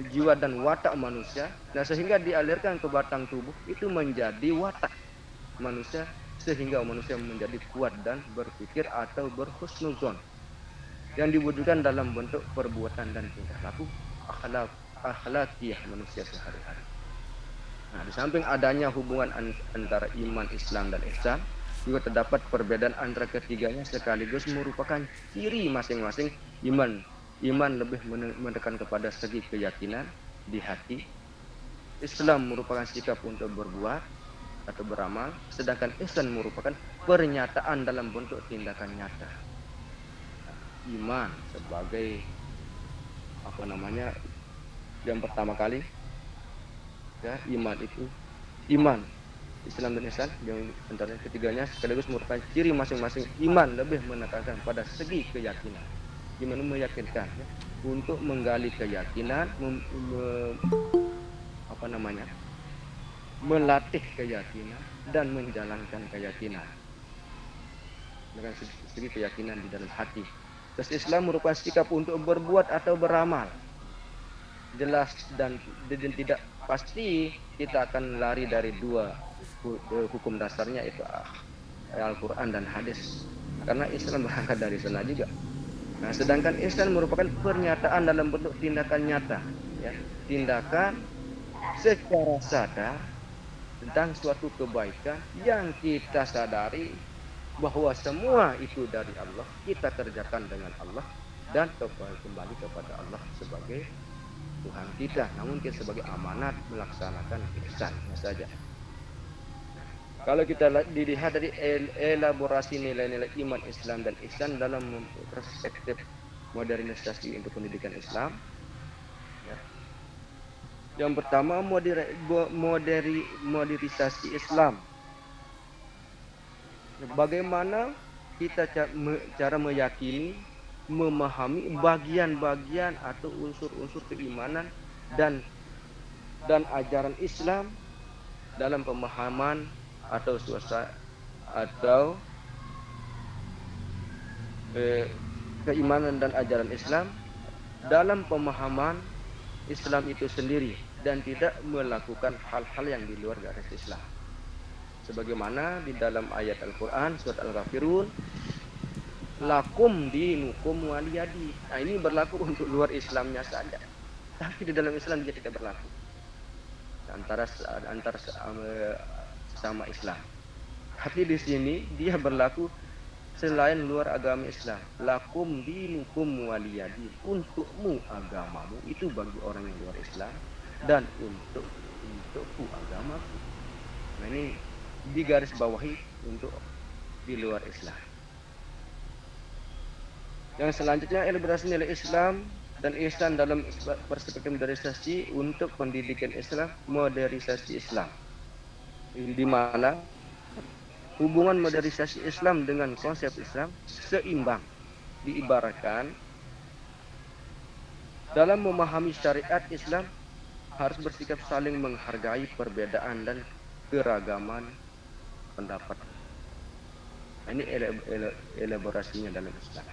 jiwa dan watak manusia. Nah, sehingga dialirkan ke batang tubuh itu menjadi watak manusia, sehingga manusia menjadi kuat dan berpikir atau berhusnuzon yang diwujudkan dalam bentuk perbuatan dan tingkah laku akhlakiyah manusia sehari-hari. Nah, di samping adanya hubungan antara iman, Islam, dan ihsan, juga terdapat perbedaan antara ketiganya sekaligus merupakan ciri masing-masing. Iman lebih menekan kepada segi keyakinan di hati. Islam merupakan sikap untuk berbuat atau beramal, sedangkan ihsan merupakan pernyataan dalam bentuk tindakan nyata. Iman sebagai yang pertama kali, ya, iman Islam dan ihsan yang antara ketiganya sekaligus merupakan ciri masing-masing. Iman lebih menekankan pada segi keyakinan, iman meyakinkan, ya, untuk menggali keyakinan, melatih keyakinan dan menjalankan keyakinan dengan segi keyakinan di dalam hati. Terus Islam merupakan sikap untuk berbuat atau beramal. Jelas dan tidak pasti kita akan lari dari dua hukum dasarnya, itu Al-Quran dan hadis, karena Islam berangkat dari sana juga. Nah, sedangkan ihsan merupakan pernyataan dalam bentuk tindakan nyata, ya, tindakan secara sadar tentang suatu kebaikan yang kita sadari bahwa semua itu dari Allah, kita kerjakan dengan Allah dan kembali kepada Allah sebagai Tuhan kita, namun kita sebagai amanat melaksanakan ihsannya saja. Kalau kita dilihat dari elaborasi nilai-nilai iman, Islam, dan ihsan dalam perspektif modernisasi untuk pendidikan Islam, ya. Yang pertama, modernisasi Islam. Bagaimana kita cara meyakini, memahami bagian-bagian atau unsur-unsur keimanan dan ajaran Islam dalam pemahaman atau keimanan dan ajaran Islam dalam pemahaman Islam itu sendiri, dan tidak melakukan hal-hal yang di luar garis Islam. Sebagaimana di dalam ayat Al-Quran surat Al-Ghafirun, lakum dinukum waliyadi. Nah, ini berlaku untuk luar Islamnya saja, tapi di dalam Islam dia tidak berlaku antara sama Islam. Tapi di sini dia berlaku selain luar agama Islam. Lakum dinukum waliyadi, untukmu agamamu, itu bagi orang yang luar Islam, dan untukku agamaku. Nah, ini di garis bawahi untuk di luar Islam. Yang selanjutnya, elaborasi nilai Islam dan ihsan dalam perspektif modernisasi untuk pendidikan Islam, modernisasi Islam, di mana hubungan modernisasi Islam dengan konsep Islam seimbang. Diibaratkan dalam memahami syariat Islam harus bersikap saling menghargai perbedaan dan keragaman pendapat. Ini elaborasinya dalam Islam.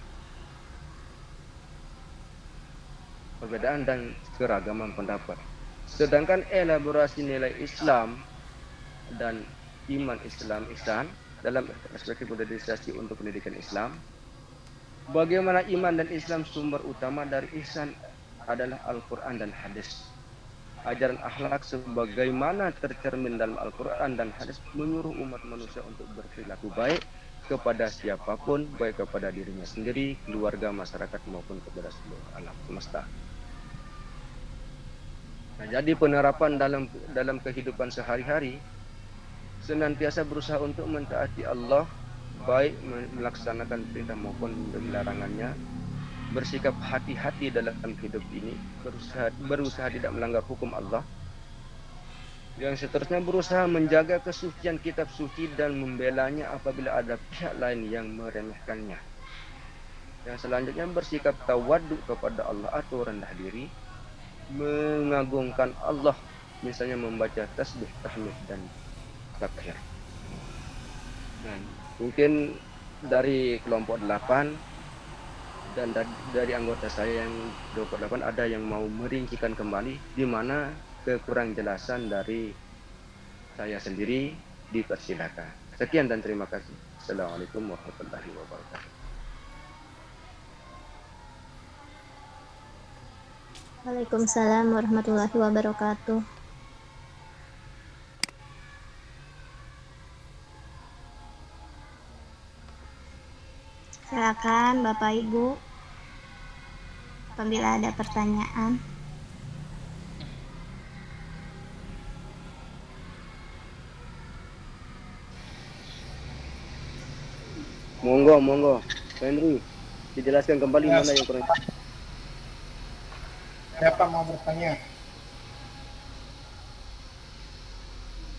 Perbedaan dan keragaman pendapat. Sedangkan elaborasi nilai Islam dan iman, Islam, ihsan dalam perspektif modernisasi untuk pendidikan Islam, bagaimana iman dan Islam sumber utama dari ihsan adalah Al-Quran dan hadis. Ajaran akhlak sebagaimana tercermin dalam Al-Quran dan hadis menyuruh umat manusia untuk berperilaku baik kepada siapapun, baik kepada dirinya sendiri, keluarga, masyarakat, maupun kepada seluruh alam semesta. Nah, jadi penerapan dalam kehidupan sehari-hari senantiasa berusaha untuk mentaati Allah, baik melaksanakan perintah maupun larangannya, bersikap hati-hati dalam hidup ini, berusaha tidak melanggar hukum Allah, Yang seterusnya berusaha menjaga kesucian kitab suci dan membelanya apabila ada pihak lain yang meremehkannya. Yang selanjutnya bersikap tawaduk kepada Allah atau rendah diri, mengagungkan Allah, misalnya membaca tasbih, tahmid dan takbir. Nah, mungkin dari kelompok 8 dan dari anggota saya yang 28 ada yang mau merincikan kembali di mana kekurang jelasan dari saya sendiri, dipersilakan. Sekian dan terima kasih. Assalamualaikum warahmatullahi wabarakatuh. Waalaikumsalam warahmatullahi wabarakatuh. Silakan Bapak Ibu apabila ada pertanyaan. Monggo, Henry, dijelaskan kembali Ya, mana yang kurang. Siapa mau bertanya?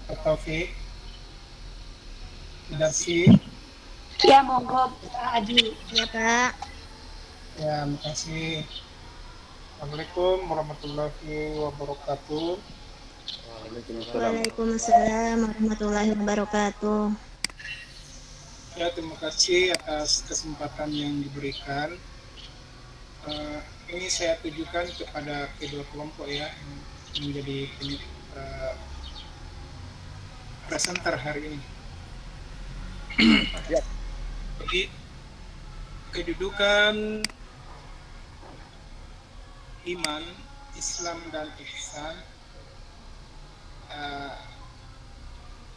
Pak Taufik? Darsi? Ya, monggo Pak Adi. Ya Pak. Ya, makasih. Assalamualaikum warahmatullahi wabarakatuh. Waalaikumsalam warahmatullahi wabarakatuh. Ya, terima kasih atas kesempatan yang diberikan. Ini saya tujukan kepada kedua kelompok ya, yang menjadi presenter hari ini. Jadi kedudukan iman, Islam dan ihsan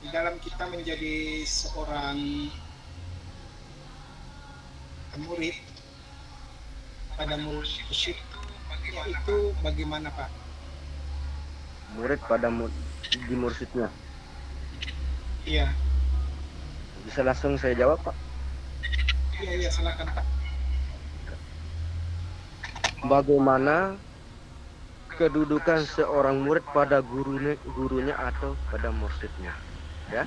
di dalam kita menjadi seorang murid pada mursyid itu bagaimana Pak? Murid pada di mursyidnya. Iya. Bisa langsung saya jawab, Pak? Iya, silakan Pak. Bagaimana kedudukan seorang murid pada gurunya atau pada mursyidnya? Ya.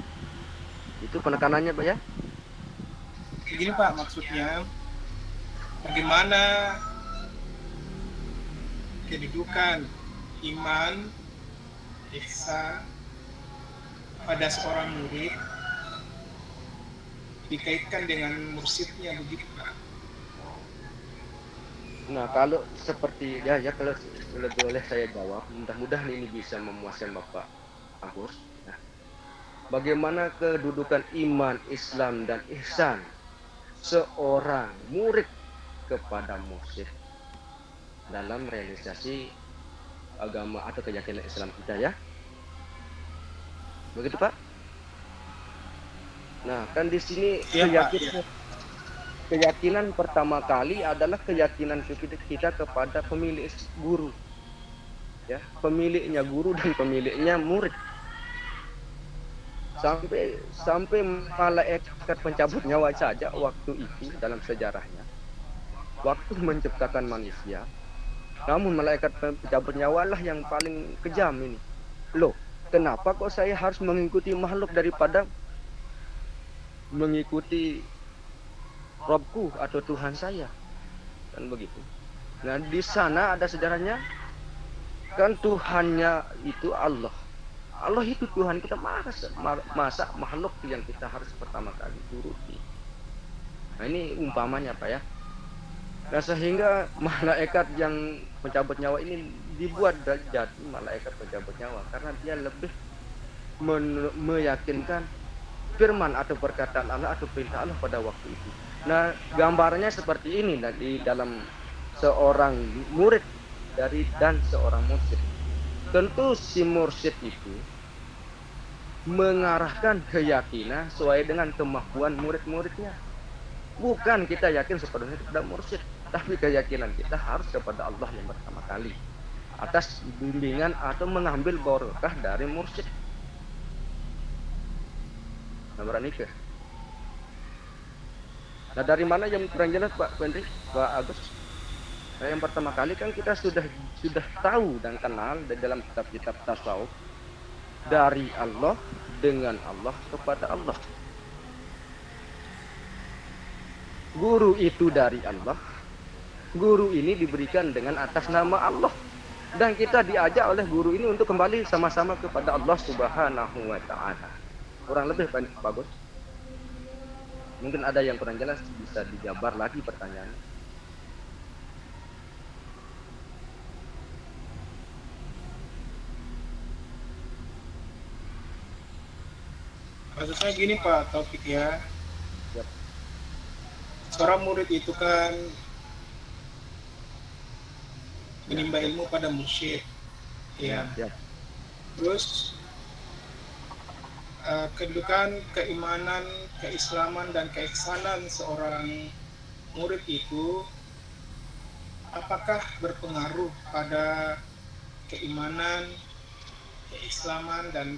Itu penekanannya, Pak ya? Begini Pak, maksudnya bagaimana kedudukan iman, ihsan pada seorang murid dikaitkan dengan mursyidnya, begitu Pak? Nah, kalau seperti kalau boleh saya jawab, mudah-mudahan ini bisa memuaskan Bapak Agus. Nah, bagaimana kedudukan iman, Islam dan ihsan seorang murid kepada mursyid dalam realisasi agama atau keyakinan Islam kita ya? Begitu Pak? Nah, kan di sini keyakinan pertama kali adalah keyakinan kita kepada pemilik guru. Ya, pemiliknya guru dan pemiliknya murid. Sampai malaikat pencabut nyawa saja waktu itu dalam sejarahnya. Waktu menciptakan manusia, namun malaikat pencabut nyawa lah yang paling kejam ini. Loh, kenapa kok saya harus mengikuti makhluk daripada mengikuti Robku atau Tuhan saya? Kan begitu. Nah, di sana ada sejarahnya. Kan Tuhannya itu Allah. Allah itu Tuhan kita, masa makhluk yang kita harus pertama kali turuti. Nah, ini umpamanya Pak ya. Nah, sehingga malaikat yang pencabut nyawa ini dibuat jadi malaikat pencabut nyawa karena dia lebih meyakinkan firman atau perkataan Allah atau perintah Allah pada waktu itu. Nah, gambarnya seperti ini di dalam seorang murid dan seorang mursyid. Tentu si mursyid itu mengarahkan keyakinan sesuai dengan kemampuan murid-muridnya. Bukan kita yakin sepenuhnya kepada mursyid, tapi keyakinan kita harus kepada Allah yang pertama kali atas bimbingan atau mengambil barokah dari mursyid. Nomor nikah. Nah, dari mana yang kurang jelas Pak Pendri, Pak Agus? Nah, yang pertama kali kan kita sudah tahu dan kenal di dalam kitab-kitab tasawuf dari Allah, dengan Allah, kepada Allah. Guru itu dari Allah. Guru ini diberikan dengan atas nama Allah. Dan kita diajak oleh guru ini untuk kembali sama-sama kepada Allah Subhanahu wa Ta'ala. Kurang lebih bagus. Mungkin ada yang kurang jelas, bisa dijabar lagi pertanyaannya. Maksud saya gini Pak Taufik ya. Yep. Seorang murid itu kan menimba ilmu pada mursyid. Ya. Ya. Terus kedudukan keimanan, keislaman dan keihsanan seorang murid itu apakah berpengaruh pada keimanan, keislaman dan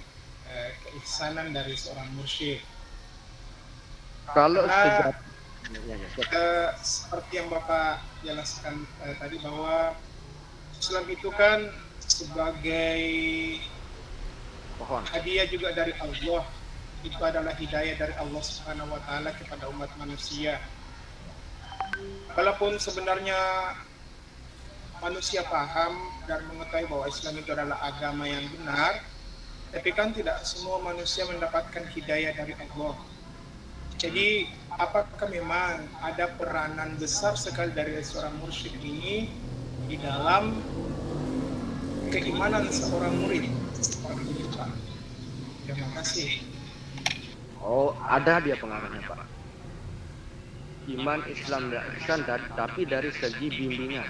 keihsanan dari seorang mursyid? Kalau seperti yang Bapak jelaskan tadi bahwa Islam itu kan sebagai hadiah juga dari Allah. Itu adalah hidayah dari Allah Subhanahu wa Ta'ala kepada umat manusia. Walaupun sebenarnya manusia paham dan mengetahui bahwa Islam itu adalah agama yang benar, tapi kan tidak semua manusia mendapatkan hidayah dari Allah. Jadi apakah memang ada peranan besar sekali dari seorang mursyid ini di dalam keimanan seorang murid? Terima kasih. Oh, ada dia pengaruhnya Pak. Iman, Islam dan ihsan, tapi dari segi bimbingan.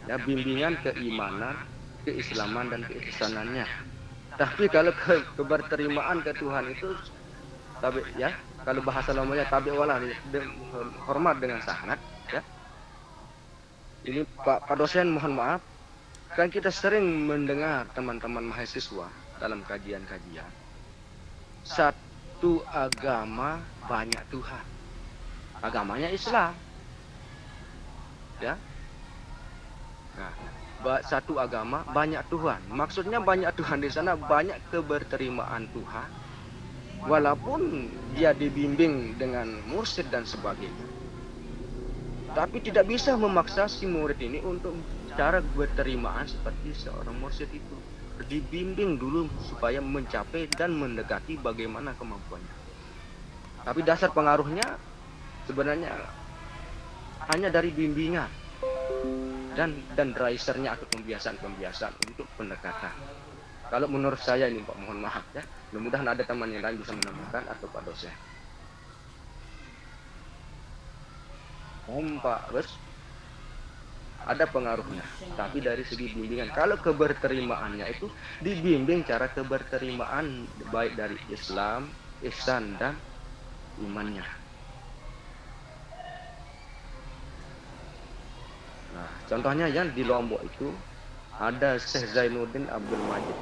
Ya, bimbingan keimanan, keislaman dan keihsanannya. Tapi kalau keberterimaan ke Tuhan itu tabi, ya, kalau bahasa lamanya tabi wala, hormat dengan sangat, ya. Ini Pak dosen mohon maaf, kan kita sering mendengar teman-teman mahasiswa dalam kajian-kajian, satu agama banyak Tuhan, agamanya Islam, ya. Nah, satu agama banyak Tuhan, maksudnya banyak Tuhan di sana banyak keberterimaan Tuhan, walaupun dia dibimbing dengan mursyid dan sebagainya, tapi tidak bisa memaksa si murid ini untuk cara berterimaan seperti seorang mursyid itu. Dibimbing dulu supaya mencapai dan mendekati bagaimana kemampuannya. Tapi dasar pengaruhnya sebenarnya hanya dari bimbingan dan drisernya atau pembiasaan untuk pendekatan. Kalau menurut saya ini Pak, mohon maaf ya, mudah-mudahan ada teman yang lain bisa menambahkan atau Pak dosen. Pak bos, ada pengaruhnya, tapi dari segi bimbingan. Kalau keberterimaannya itu dibimbing cara keberterimaan baik dari Islam, ihsan dan imannya. Nah, contohnya yang di Lombok itu ada Syekh Zainuddin Abdul Majid.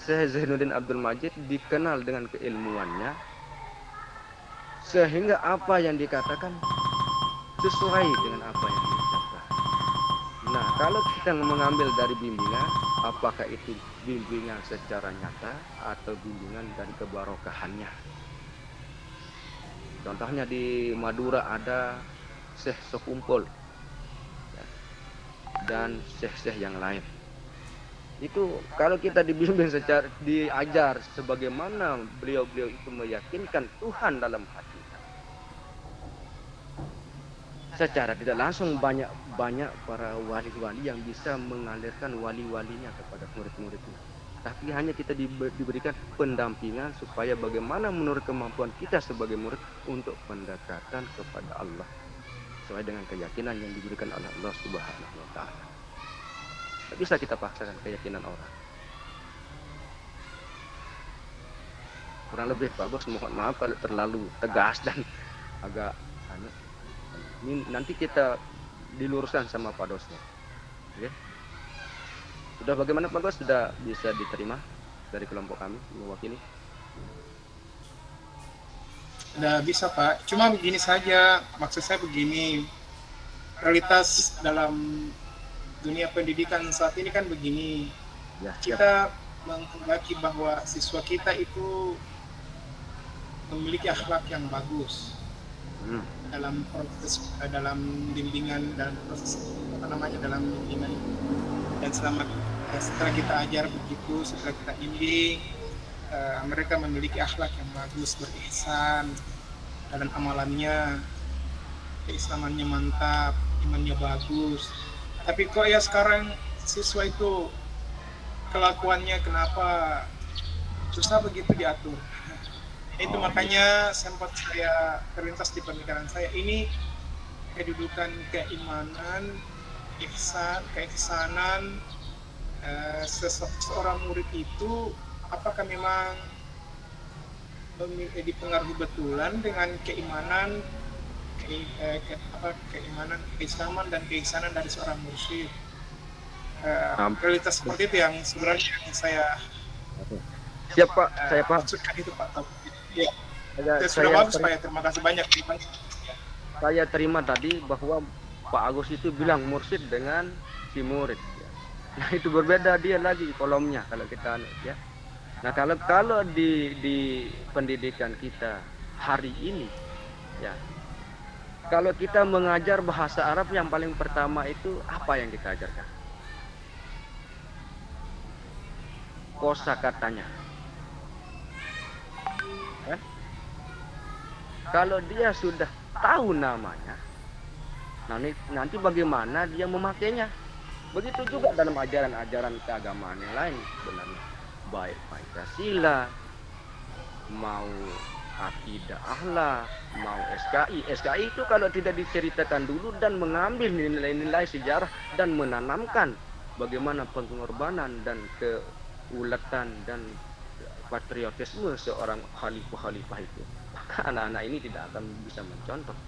Syekh Zainuddin Abdul Majid dikenal dengan keilmuannya, sehingga apa yang dikatakan sesuai dengan apa yang diucapkan. Nah, kalau kita mengambil dari bimbingan, apakah itu bimbingan secara nyata atau bimbingan dari kebarokahannya? Contohnya di Madura ada Syekh Sekumpul dan syekh-syekh yang lain. Itu kalau kita dibimbing secara diajar sebagaimana beliau-beliau itu meyakinkan Tuhan dalam hati, secara tidak langsung banyak para wali-wali yang bisa mengalirkan wali-walinya kepada murid-muridnya. Tapi hanya kita diberikan pendampingan supaya bagaimana menurut kemampuan kita sebagai murid untuk pendekatan kepada Allah sesuai dengan keyakinan yang diberikan oleh Allah Subhanahu wa Ta'ala. Tidak bisa kita paksakan keyakinan orang. Kurang lebih Pak Bos, mohon maaf kalau terlalu tegas dan agak ini nanti kita diluruskan sama Pak Dosnya. Oke. Sudah bagaimana Pak Bos? Sudah bisa diterima dari kelompok kami mewakili? Sudah bisa Pak. Cuma begini saja, maksud saya begini. Realitas dalam dunia pendidikan saat ini kan begini. Ya, siap. Kita menghendaki bahwa siswa kita itu memiliki akhlak yang bagus dalam proses dalam bimbingan dalam bimbingan, dan setelah kita ajar begitu, setelah kita bimbing, mereka memiliki akhlak yang bagus, berihsan dalam amalannya, keislamannya mantap, imannya bagus. Tapi kok ya sekarang siswa itu kelakuannya kenapa susah begitu diatur. Itu makanya sempat saya terlintas di pemikiran saya, ini kedudukan keimanan, keihsanan seorang murid itu, apakah memang dipengaruhi betulan dengan keimanan, keislaman dan keihsanan dari seorang mursyid. Realitas seperti itu yang sebenarnya saya Siap Pak, saya paham. maksudkan itu Pak Taufik. Ya, sudah bagus Pak ya, terima kasih banyak. Saya terima tadi bahwa Pak Agus itu bilang mursyid dengan si murid. Ya. Nah itu berbeda dia lagi kolomnya kalau kita ya. Nah kalau di pendidikan kita hari ini ya, kalau kita mengajar bahasa Arab yang paling pertama itu apa yang kita ajarkan? Kosakatanya. Ya? Kalau dia sudah tahu namanya, nanti bagaimana dia memakainya. Begitu juga dalam ajaran-ajaran keagamaan yang lain sebenarnya. Baik Pancasila, mau akidah akhlak, mau SKI. SKI itu kalau tidak diceritakan dulu dan mengambil nilai-nilai sejarah dan menanamkan bagaimana pengorbanan dan keulatan dan patriotisme seorang khalifah itu, maka anak-anak ini tidak akan bisa mencontoh.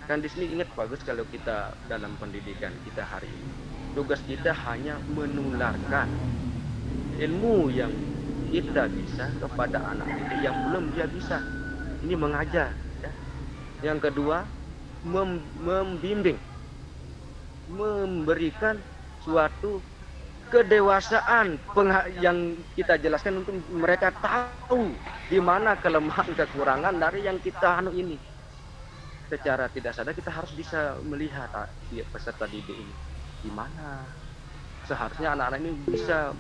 Kan di sini ingat bagus kalau kita dalam pendidikan kita hari ini, tugas kita hanya menularkan ilmu yang kita bisa kepada anak didik yang belum dia bisa. Ini mengajar. Ya. Yang kedua, membimbing, memberikan suatu kedewasaan yang kita jelaskan untuk mereka tahu di mana kelemahan kekurangan dari yang kita ini. Secara tidak sadar kita harus bisa melihat peserta didik ini di mana seharusnya anak-anak ini bisa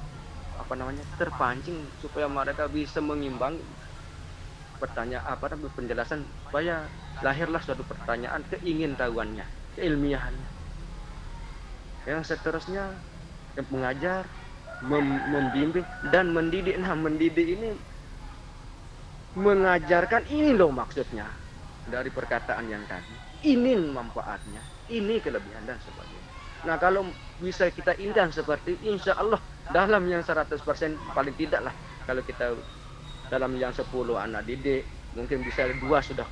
terpancing supaya mereka bisa mengimbang penjelasan, supaya lahirlah suatu pertanyaan keingintahuannya, keilmiahannya. Yang seterusnya mengajar, membimbing dan mendidik. Nah, mendidik ini mengajarkan ini loh maksudnya dari perkataan yang tadi, ini manfaatnya, ini kelebihan dan sebagainya. Nah, kalau bisa kita indah seperti insya Allah dalam yang 100% paling tidak lah, kalau kita dalam yang 10 anak didik mungkin bisa 2 sudah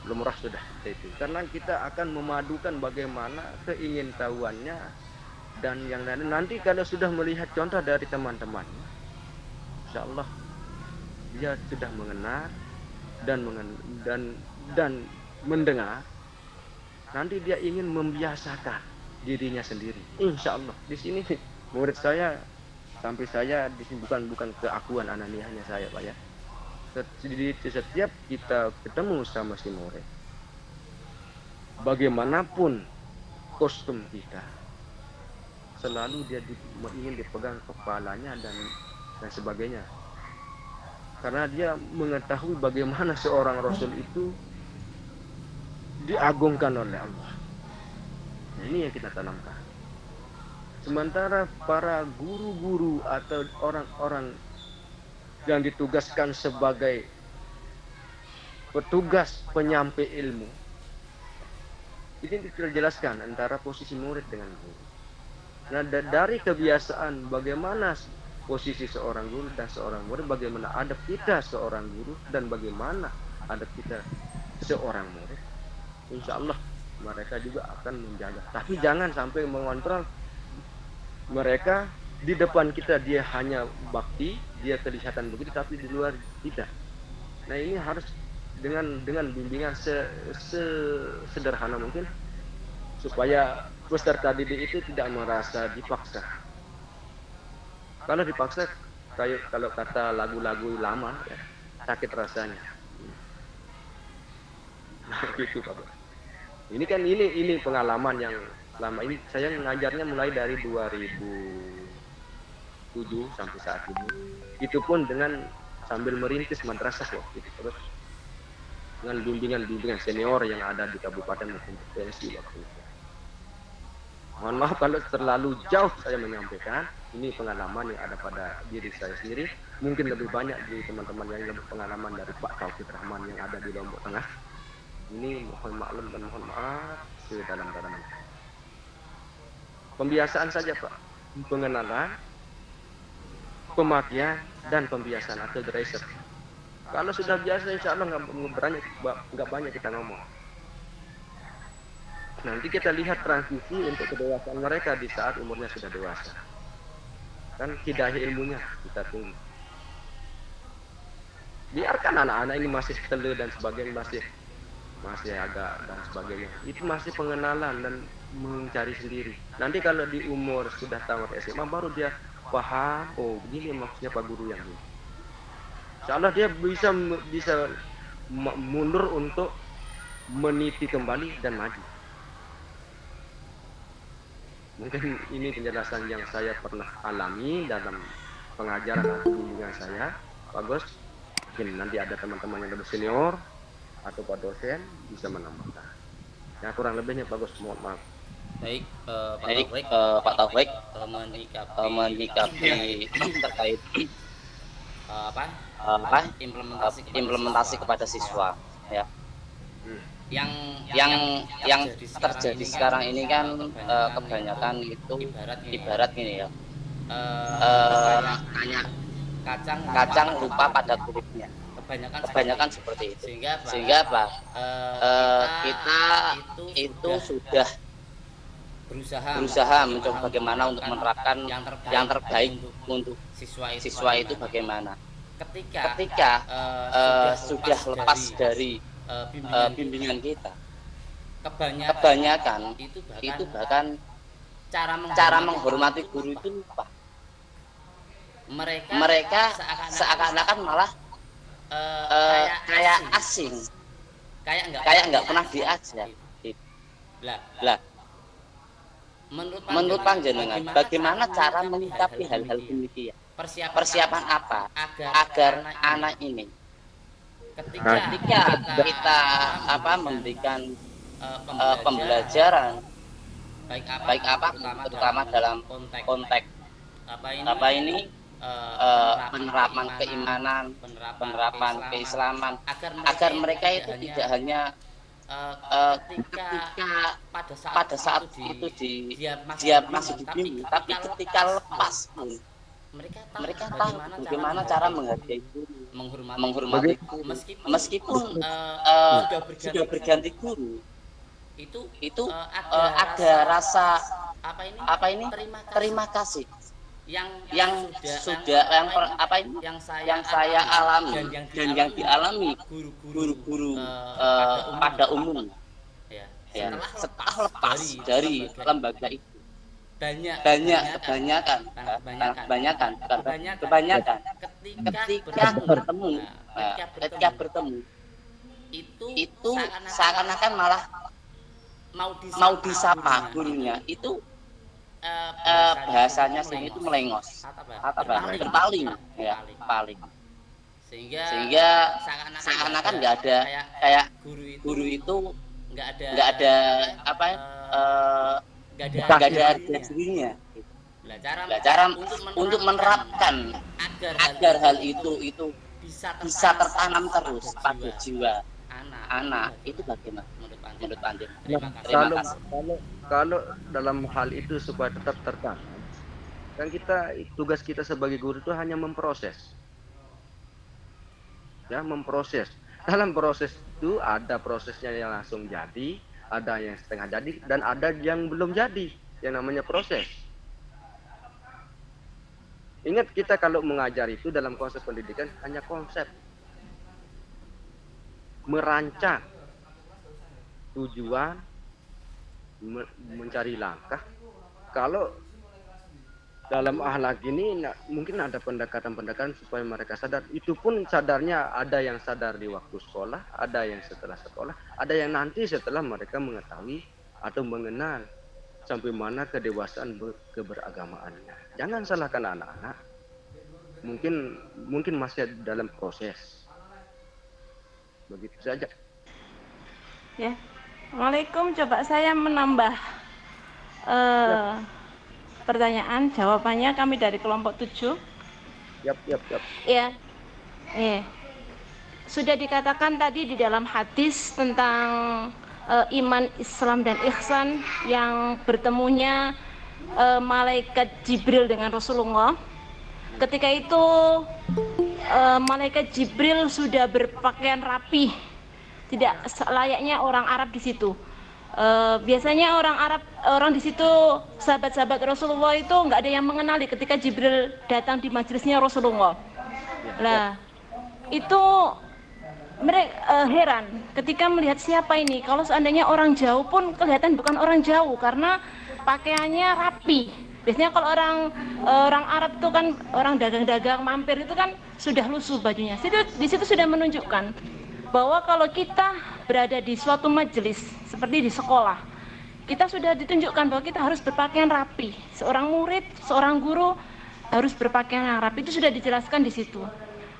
lumrah sudah itu, karena kita akan memadukan bagaimana keingintahuannya dan yang lain. Nanti kalau sudah melihat contoh dari teman-temannya, insya Allah dia sudah mengenal dan mendengar, nanti dia ingin membiasakan dirinya sendiri. Insya Allah di sini murid saya sampai saya di sini bukan keakuan ananiahnya saya Pak ya. Setiap kita ketemu sama si murid, bagaimanapun kostum kita, selalu dia ingin dipegang kepalanya dan sebagainya, karena dia mengetahui bagaimana seorang Rasul itu diagungkan oleh Allah. Nah, ini yang kita tanamkan. Sementara para guru-guru atau orang-orang yang ditugaskan sebagai petugas penyampai ilmu, ini dijelaskan antara posisi murid dengan guru. Nah, dari kebiasaan bagaimana posisi seorang guru dan seorang murid, bagaimana adab kita seorang guru dan bagaimana adab kita seorang murid, insya Allah mereka juga akan menjaga. Tapi jangan sampai mengontrol mereka di depan kita, dia hanya bakti, dia kelihatan begitu, tapi di luar tidak. Nah, ini harus dengan bimbingan sederhana mungkin, supaya peserta didik itu tidak merasa dipaksa. Kalau dipaksa, kayak kalau kata lagu-lagu lama, ya, sakit rasanya. Gitu Pak Bos. Ini kan ini pengalaman yang selama ini saya ngajarnya mulai dari 2007 sampai saat ini. Itu pun dengan sambil merintis madrasah waktu itu, terus dengan bimbingan senior yang ada di kabupaten maupun provinsi waktu itu. Mohon maaf kalau terlalu jauh saya menyampaikan. Ini pengalaman yang ada pada diri saya sendiri. Mungkin lebih banyak di teman-teman yang lebih pengalaman dari Pak Taufik Rahman yang ada di Lombok Tengah. Ini mohon maklum dan mohon maaf sedalam-dalamnya. Pembiasaan saja Pak, pengenalan, pemakaian dan pembiasaan atau dresser. Kalau sudah biasa, insya Allah nggak banyak kita ngomong. Nanti kita lihat transisi untuk kedewasaan mereka di saat umurnya sudah dewasa. Kan hidayah ilmunya kita tunggu. Biarkan anak-anak ini masih telu dan sebagainya, masih agak dan sebagainya. Itu masih pengenalan dan mencari sendiri. Nanti kalau di umur sudah tamat SMA baru dia paham, oh begini maksudnya Pak Guru yang ini. Insya Allah dia bisa mundur untuk meniti kembali dan maju. Mungkin ini penjelasan yang saya pernah alami dalam pengajaran atau bimbingan saya, Pak Bos. Mungkin nanti ada teman-teman yang lebih senior atau Pak dosen bisa menambahkan. Ya kurang lebihnya Pak Bos, mohon maaf. Baik, Pak Taufik menyikapi terkait implementasi kepada siswa, ya. Yang terjadi sekarang ini kan kebanyakan itu ibarat gini ya, kayak kacang lupa pada kulitnya. Kebanyakan seperti itu. Sehingga Pak, kita itu sudah berusaha mencoba bagaimana untuk menerapkan yang terbaik untuk siswa itu bagaimana. Ketika sudah lepas dari bimbingan kita, kebanyakan itu bahkan cara menghormati guru itu lupa. Mereka seakan-akan malah kayak asing, kayak nggak pernah diajar. Lah, menurut panjenengan bagaimana cara menyikapi hal-hal demikian? Persiapan apa agar anak ini ketika kita memberikan pembelajaran baik apa terutama dalam konteks penerapan keimanan, penerapan keislaman, agar mereka itu tidak hanya ketika pada saat itu dia masih dibimbing, tapi ketika lepas pun mereka tahu bagaimana cara menghargai guru, menghormati guru, meskipun sudah berganti guru, itu ada rasa terima kasih yang saya alami dan yang dialami guru-guru pada umum, ya, setelah lepas dari lembaga itu. Kebanyakan ketika bertemu itu seakan-akan malah mau disapa gurunya itu, bahasanya sini itu melengos atau berpaling, ya, paling, sehingga seakan-akan nggak ada kayak guru itu nggak ada harga dirinya. Cara untuk menerapkan agar hal itu bisa tertanam terus pada jiwa anak itu bagaimana menurut Anda? Terima kasih. Kalau dalam hal itu supaya tetap tertanam, kan tugas kita sebagai guru itu hanya memproses, ya, memproses. Dalam proses itu ada prosesnya yang langsung jadi, ada yang setengah jadi, dan ada yang belum jadi, yang namanya proses. Ingat, kita kalau mengajar itu dalam proses pendidikan hanya konsep, merancang tujuan, mencari langkah. Kalau dalam akhlak ini mungkin ada pendekatan-pendekatan supaya mereka sadar. Itu pun sadarnya ada yang sadar di waktu sekolah, ada yang setelah sekolah, ada yang nanti setelah mereka mengetahui atau mengenal sampai mana kedewasaan keberagamaannya. Jangan salahkan anak-anak. Mungkin masih dalam proses. Begitu saja. Ya. Waalaikumsalam. Coba saya menambah pertanyaan, jawabannya kami dari kelompok 7. Yap. Ya. Sudah dikatakan tadi di dalam hadis tentang iman, Islam dan ihsan yang bertemunya malaikat Jibril dengan Rasulullah. Ketika itu malaikat Jibril sudah berpakaian rapi, tidak layaknya orang Arab di situ. Biasanya orang di situ, sahabat-sahabat Rasulullah itu nggak ada yang mengenali ketika Jibril datang di majelisnya Rasulullah. Lah, itu mereka heran ketika melihat siapa ini. Kalau seandainya orang jauh pun kelihatan bukan orang jauh karena pakaiannya rapi. Biasanya kalau orang Arab itu kan orang dagang-dagang mampir itu kan sudah lusuh bajunya. Di situ sudah menunjukkan bahwa kalau kita berada di suatu majelis seperti di sekolah, kita sudah ditunjukkan bahwa kita harus berpakaian rapi. Seorang murid, seorang guru harus berpakaian yang rapi. Itu sudah dijelaskan di situ.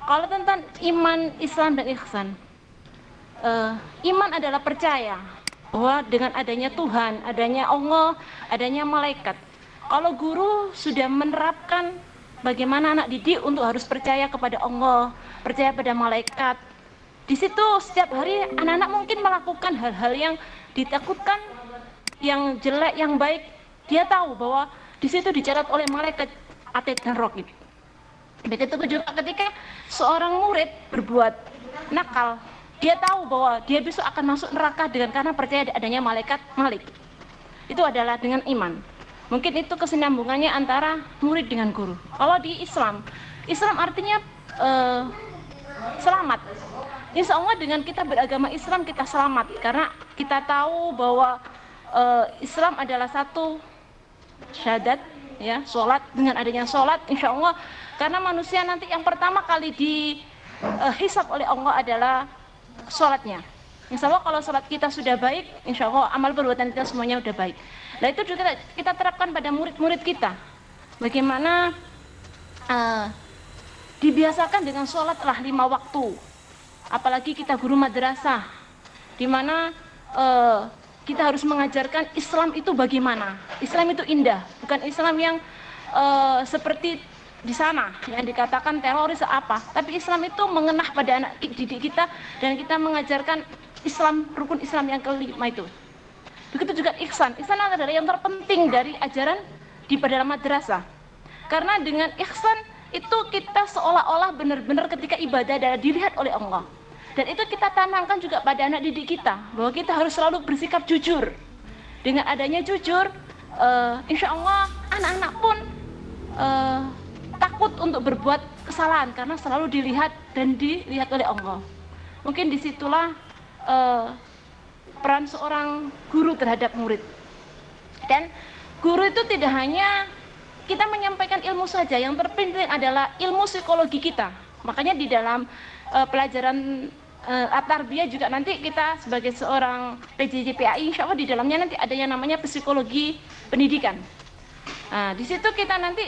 Kalau tentang iman, Islam dan ihsan, iman adalah percaya bahwa dengan adanya Tuhan, adanya Allah, adanya malaikat. Kalau guru sudah menerapkan bagaimana anak didik untuk harus percaya kepada Allah, percaya pada malaikat. Di situ setiap hari anak-anak mungkin melakukan hal-hal yang ditakutkan, yang jelek, yang baik. Dia tahu bahwa di situ dicatat oleh malaikat Atid dan Raqib. Begitu juga ketika seorang murid berbuat nakal, dia tahu bahwa dia besok akan masuk neraka karena percaya adanya malaikat Malik. Itu adalah dengan iman. Mungkin itu kesinambungannya antara murid dengan guru. Kalau di Islam artinya selamat. Insya Allah dengan kita beragama Islam kita selamat, karena kita tahu bahwa Islam adalah satu syahadat, ya, sholat. Dengan adanya sholat, insya Allah, karena manusia nanti yang pertama kali dihisab oleh Allah adalah sholatnya. Insya Allah kalau sholat kita sudah baik, insya Allah amal perbuatan kita semuanya sudah baik. Nah itu juga kita terapkan pada murid-murid kita. Bagaimana dibiasakan dengan sholatlah 5 waktu. Apalagi kita guru madrasah, di mana kita harus mengajarkan Islam itu bagaimana. Islam itu indah, bukan Islam yang seperti di sana yang dikatakan teroris apa. Tapi Islam itu mengenah pada anak didik kita, dan kita mengajarkan Islam, rukun Islam yang kelima itu. Begitu juga ihsan. Ihsan adalah yang terpenting dari ajaran di dalam madrasah. Karena dengan ihsan itu kita seolah-olah benar-benar ketika ibadah adalah dilihat oleh Allah. Dan itu kita tanamkan juga pada anak didik kita, bahwa kita harus selalu bersikap jujur. Dengan adanya jujur, insya Allah anak-anak pun takut untuk berbuat kesalahan, karena selalu dilihat dan dilihat oleh Allah. Mungkin disitulah peran seorang guru terhadap murid. Dan guru itu tidak hanya kita menyampaikan ilmu saja, yang terpenting adalah ilmu psikologi kita. Makanya di dalam pelajaran at-tarbiyah juga nanti kita sebagai seorang PJJ PAI, insya Allah di dalamnya nanti ada yang namanya psikologi pendidikan. Nah, di situ kita nanti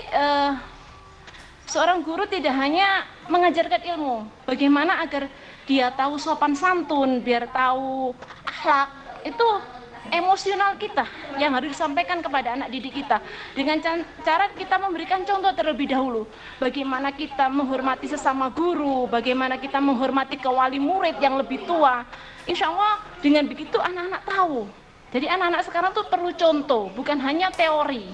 seorang guru tidak hanya mengajarkan ilmu, bagaimana agar dia tahu sopan santun, biar tahu akhlak, itu emosional kita yang harus disampaikan kepada anak didik kita. Dengan cara kita memberikan contoh terlebih dahulu, bagaimana kita menghormati sesama guru, bagaimana kita menghormati ke wali murid yang lebih tua. Insya Allah dengan begitu anak-anak tahu. Jadi anak-anak sekarang tuh perlu contoh, bukan hanya teori.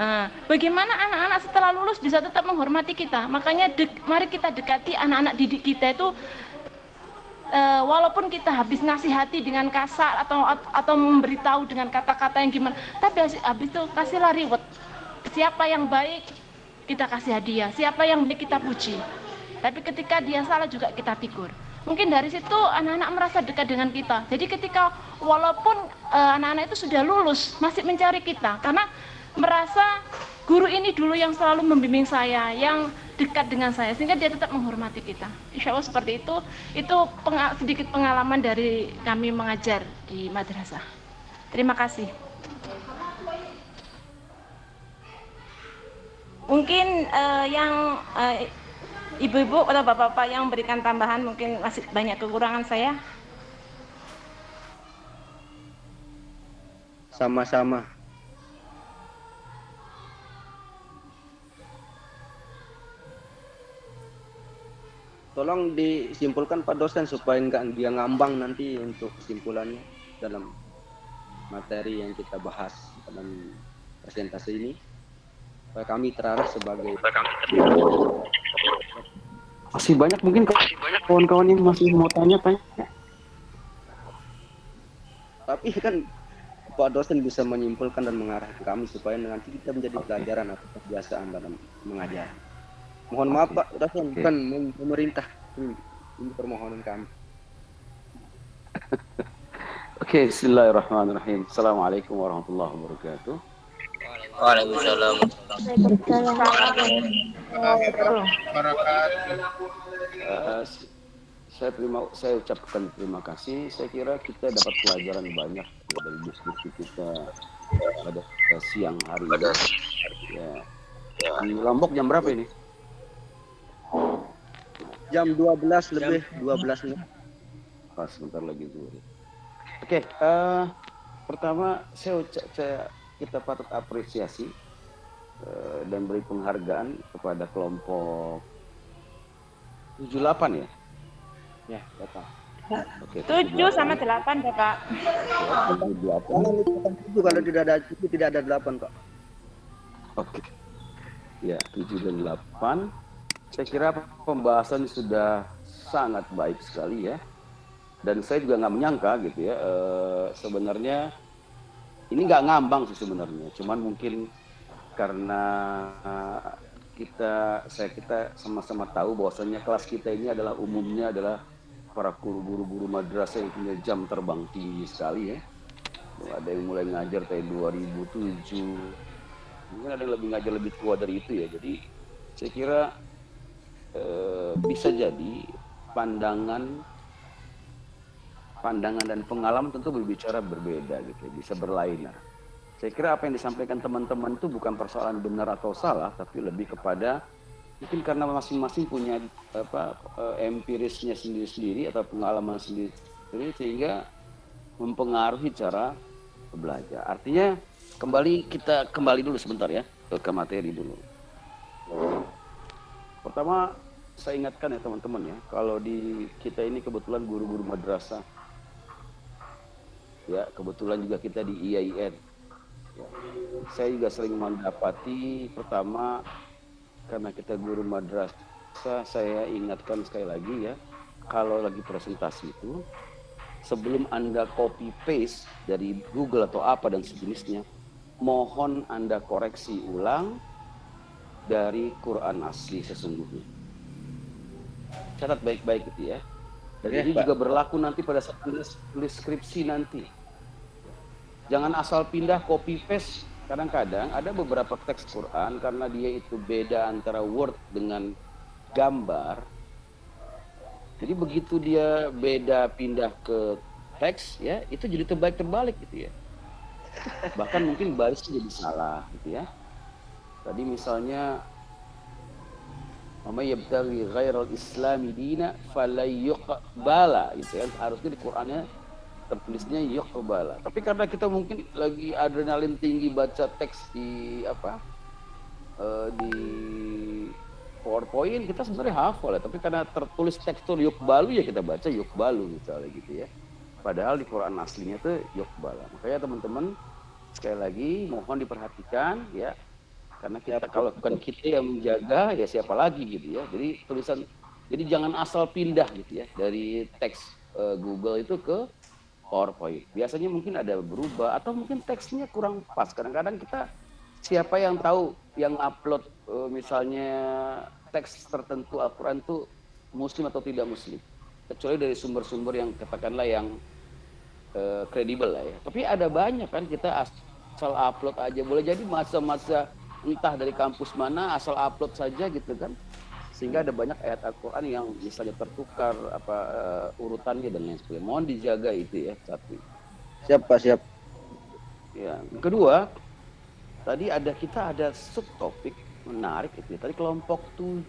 Nah, bagaimana anak-anak setelah lulus bisa tetap menghormati kita. Makanya mari kita dekati anak-anak didik kita itu, walaupun kita habis nasihati dengan kasar atau memberitahu dengan kata-kata yang gimana, tapi habis itu kasihlah reward. Siapa yang baik kita kasih hadiah, siapa yang baik kita puji. Tapi ketika dia salah juga kita tegur. Mungkin dari situ anak-anak merasa dekat dengan kita. Jadi ketika walaupun anak-anak itu sudah lulus, masih mencari kita, karena merasa guru ini dulu yang selalu membimbing saya, yang dekat dengan saya, sehingga dia tetap menghormati kita. Insya Allah seperti itu. Itu sedikit pengalaman dari kami mengajar di madrasah. Terima kasih. Mungkin yang ibu-ibu atau bapak-bapak yang memberikan tambahan, mungkin masih banyak kekurangan saya. Sama-sama. Tolong disimpulkan Pak dosen supaya nggak dia ngambang nanti untuk kesimpulannya dalam materi yang kita bahas dalam presentasi ini. Supaya kami terarah sebagai Masih banyak mungkin kawan-kawan yang masih mau tanya. Tapi kan Pak dosen bisa menyimpulkan dan mengarahkan kami supaya nanti kita menjadi pelajaran atau kebiasaan dalam mengajar. Mohon maaf Pak dosen, bukan pemerintah. Ini permohonan kami. Oke, bismillahirrahmanirrahim. Assalamualaikum warahmatullahi wabarakatuh. Waalaikumsalam. Saya ucapkan terima kasih. Saya kira kita dapat pelajaran banyak dari diskusi kita pada siang hari ini. Ya. Di Lombok jam berapa ini? Jam 12 lebih 12 menit. Pas sebentar lagi zuhur. Oke, pertama kita patut apresiasi dan beri penghargaan kepada kelompok 78 ya? Ya, Bapak. Oke, 7 sama 8, Bapak. 7 kalau tidak ada 8, Pak. Oke. Ya, 7 dan 8. Saya kira pembahasan sudah sangat baik sekali ya. Dan saya juga nggak menyangka gitu ya, sebenarnya ini nggak ngambang sih sebenarnya. Cuman mungkin karena kita sama-sama tahu bahwasanya kelas kita ini adalah umumnya adalah para guru-guru madrasah yang punya jam terbang tinggi sekali ya. Ada yang mulai ngajar tahun 2007, mungkin ada yang lebih ngajar lebih tua dari itu ya. Jadi saya kira bisa jadi pandangan dan pengalaman tentu berbicara berbeda gitu, bisa berlainan. Saya kira apa yang disampaikan teman-teman itu bukan persoalan benar atau salah, tapi lebih kepada mungkin karena masing-masing punya empirisnya sendiri-sendiri atau pengalaman sendiri sehingga mempengaruhi cara belajar. Artinya kita kembali dulu sebentar ya ke materi dulu. Pertama saya ingatkan ya teman-teman ya, kalau di kita ini kebetulan guru-guru madrasah, ya kebetulan juga kita di IAIN. Ya. Saya juga sering mendapati, pertama karena kita guru madrasah, saya ingatkan sekali lagi ya, kalau lagi presentasi itu, sebelum Anda copy paste dari Google atau apa dan sejenisnya, mohon Anda koreksi ulang dari Quran asli sesungguhnya. Catat baik-baik gitu ya. Dan ini juga berlaku nanti pada saat tulis skripsi nanti. Jangan asal pindah copy paste. Kadang-kadang ada beberapa teks Quran karena dia itu beda antara word dengan gambar. Jadi begitu dia beda pindah ke teks ya, itu jadi terbalik gitu ya. Bahkan mungkin barisnya jadi salah gitu ya. Tadi misalnya "May yabtaghi ghairal islami dina falyuqbala" gitu kan. Harusnya di Qur'annya tertulisnya yuqbala. Tapi karena kita mungkin lagi adrenalin tinggi baca teks di di PowerPoint, kita sebenarnya hafal ya, tapi karena tertulis tekstur yuqbalu ya kita baca yuqbalu misalnya gitu ya. Padahal di Quran aslinya tuh yuqbala. Makanya teman-teman sekali lagi mohon diperhatikan ya. Karena kita kalau bukan kita yang menjaga ya siapa lagi gitu ya. Jadi jangan asal pindah gitu ya dari teks Google itu ke PowerPoint. Biasanya mungkin ada berubah atau mungkin teksnya kurang pas. Kadang-kadang kita siapa yang tahu yang upload misalnya teks tertentu Al-Quran itu muslim atau tidak muslim. Kecuali dari sumber-sumber yang katakanlah yang kredibel lah ya. Tapi ada banyak kan kita asal upload aja. Boleh jadi masa-masa entah dari kampus mana, asal upload saja gitu kan, sehingga ada banyak ayat Al-Quran yang misalnya tertukar urutannya dan lain sebagainya. Mohon dijaga itu ya, satu. Siap Pak, siap. Ya, kedua, tadi kita ada subtopik menarik itu. Tadi kelompok 7,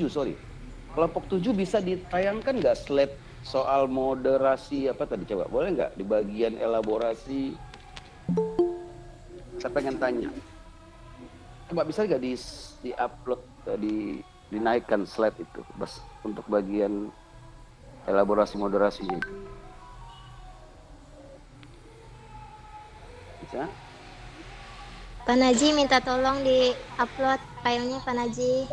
sorry. Kelompok 7 bisa ditayangkan nggak slide soal moderasi apa tadi, coba boleh nggak di bagian elaborasi? Saya pengen tanya. Coba bisa nggak di upload, dinaikkan slide itu, bas untuk bagian elaborasi moderasinya. Bisa? Pak Naji minta tolong di-upload filenya Pak Naji.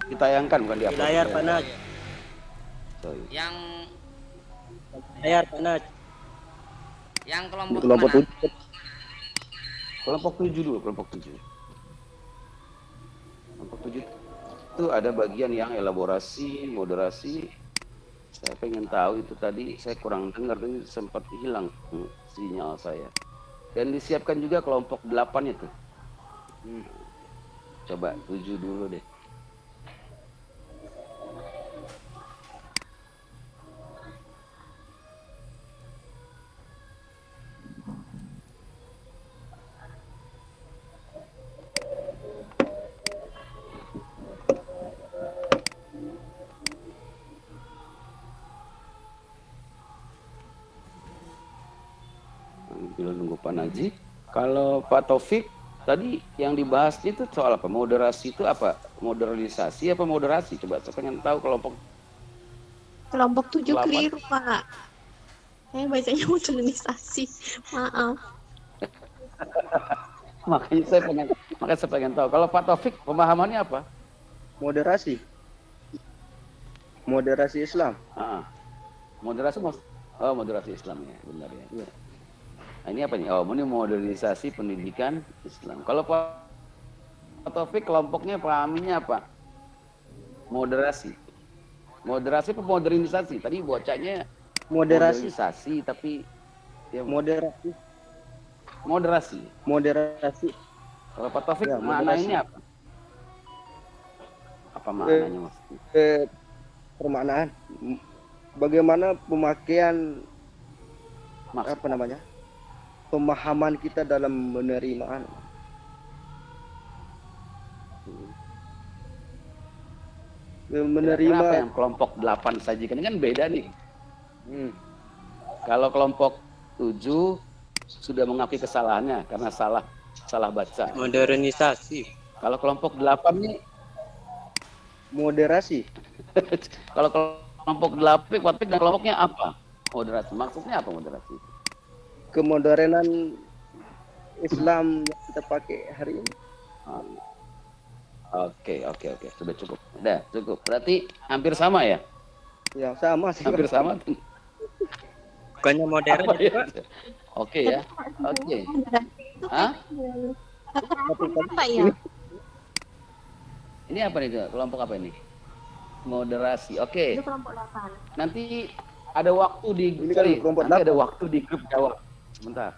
Ditayangkan bukan di-upload. Layar Pak Naj. Sorry. Yang Layar Pak Naj. yang kelompok Kelompok mana? 7. Kelompok 7 dulu, kelompok 7. Kelompok 7 itu ada bagian yang elaborasi, moderasi. Saya pengen tahu itu tadi, saya kurang dengar, ini sempat hilang sinyal saya. Dan disiapkan juga kelompok 8 itu. Coba 7 dulu deh. Sambil nunggu Pak Naji. Kalau Pak Taufik tadi yang dibahas itu soal apa? Moderasi itu apa? Modernisasi apa moderasi? Coba saya pengen tahu kelompok 7 8. keliru Pak. Saya bacanya modernisasi. Maaf. Makanya saya pengen tahu. Kalau Pak Taufik pemahamannya apa? Moderasi. Moderasi Islam. Moderasi moderasi Islam ya, benar ya. Iya. Nah, ini apa nih? Oh, ini modernisasi pendidikan Islam. Kalau Pak Taufik kelompoknya pahaminya apa? Moderasi. Moderasi apa modernisasi? Tadi bocahnya modernisasi tapi ya moderasi. Kalau Pak Taufik ya, maknanya apa? Apa maknanya Mas? Permaknaan bagaimana pemakaian pemahaman kita dalam menerima apa yang kelompok 8 saja kan beda nih. Kalau kelompok 7 sudah mengakui kesalahannya karena salah baca. Modernisasi. Kalau kelompok 8 nih moderasi. Kalau kelompok 8 dan kelompoknya apa? Moderasi. Maksudnya apa moderasi? Kemodernan Islam yang kita pakai hari ini. Oke. Sudah cukup. Udah cukup. Berarti hampir sama ya? Ya, sama sih. Hampir sama. Bukannya modern ya? Oke ya. Oke. Hah? Apa ya? Ini apa nih? Kelompok apa ini? Moderasi. Oke. Itu kelompok 8. Nanti ada waktu di ada waktu di grup jawab. Sebentar.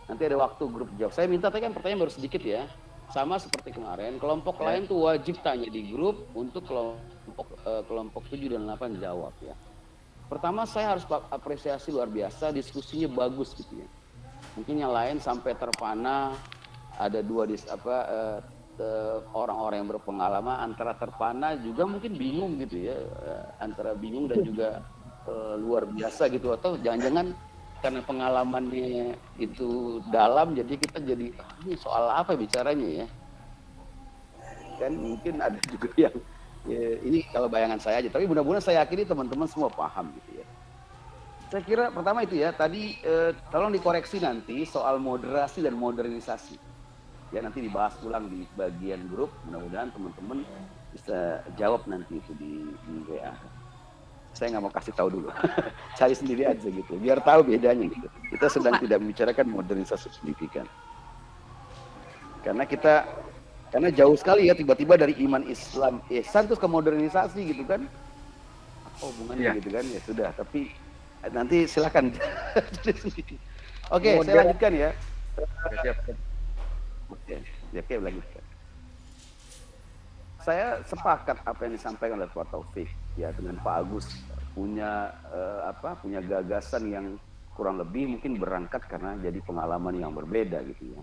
Nanti ada waktu grup jawab. Saya minta tadi kan pertanyaan baru sedikit ya. Sama seperti kemarin, kelompok lain tuh wajib tanya di grup untuk kelompok 7 dan 8 jawab ya. Pertama saya harus apresiasi luar biasa, diskusinya bagus gitu ya. Mungkin yang lain sampai terpana, ada orang-orang yang berpengalaman antara terpana juga mungkin bingung gitu ya, antara bingung dan juga luar biasa gitu, atau jangan-jangan karena pengalamannya itu dalam jadi kita jadi ini soal apa bicaranya ya, kan mungkin ada juga yang ya, ini kalau bayangan saya aja, tapi mudah-mudahan saya yakini teman-teman semua paham gitu ya. Saya kira pertama itu ya tadi tolong dikoreksi nanti soal moderasi dan modernisasi ya, nanti dibahas ulang di bagian grup, mudah-mudahan teman-teman bisa jawab nanti itu di WA. Saya nggak mau kasih tahu dulu, cari sendiri aja gitu, biar tahu bedanya gitu. Kita sedang tidak membicarakan modernisasi pendidikan, karena jauh sekali ya tiba-tiba dari iman Islam ihsan terus ke modernisasi gitu kan, apa hubungannya gitu kan ya sudah. Tapi nanti silakan. Oke, saya lanjutkan ya. Siap. Oke, lagi. Saya sepakat apa yang disampaikan oleh Pak Taufik ya, dengan Pak Agus punya punya gagasan yang kurang lebih mungkin berangkat karena jadi pengalaman yang berbeda gitu ya.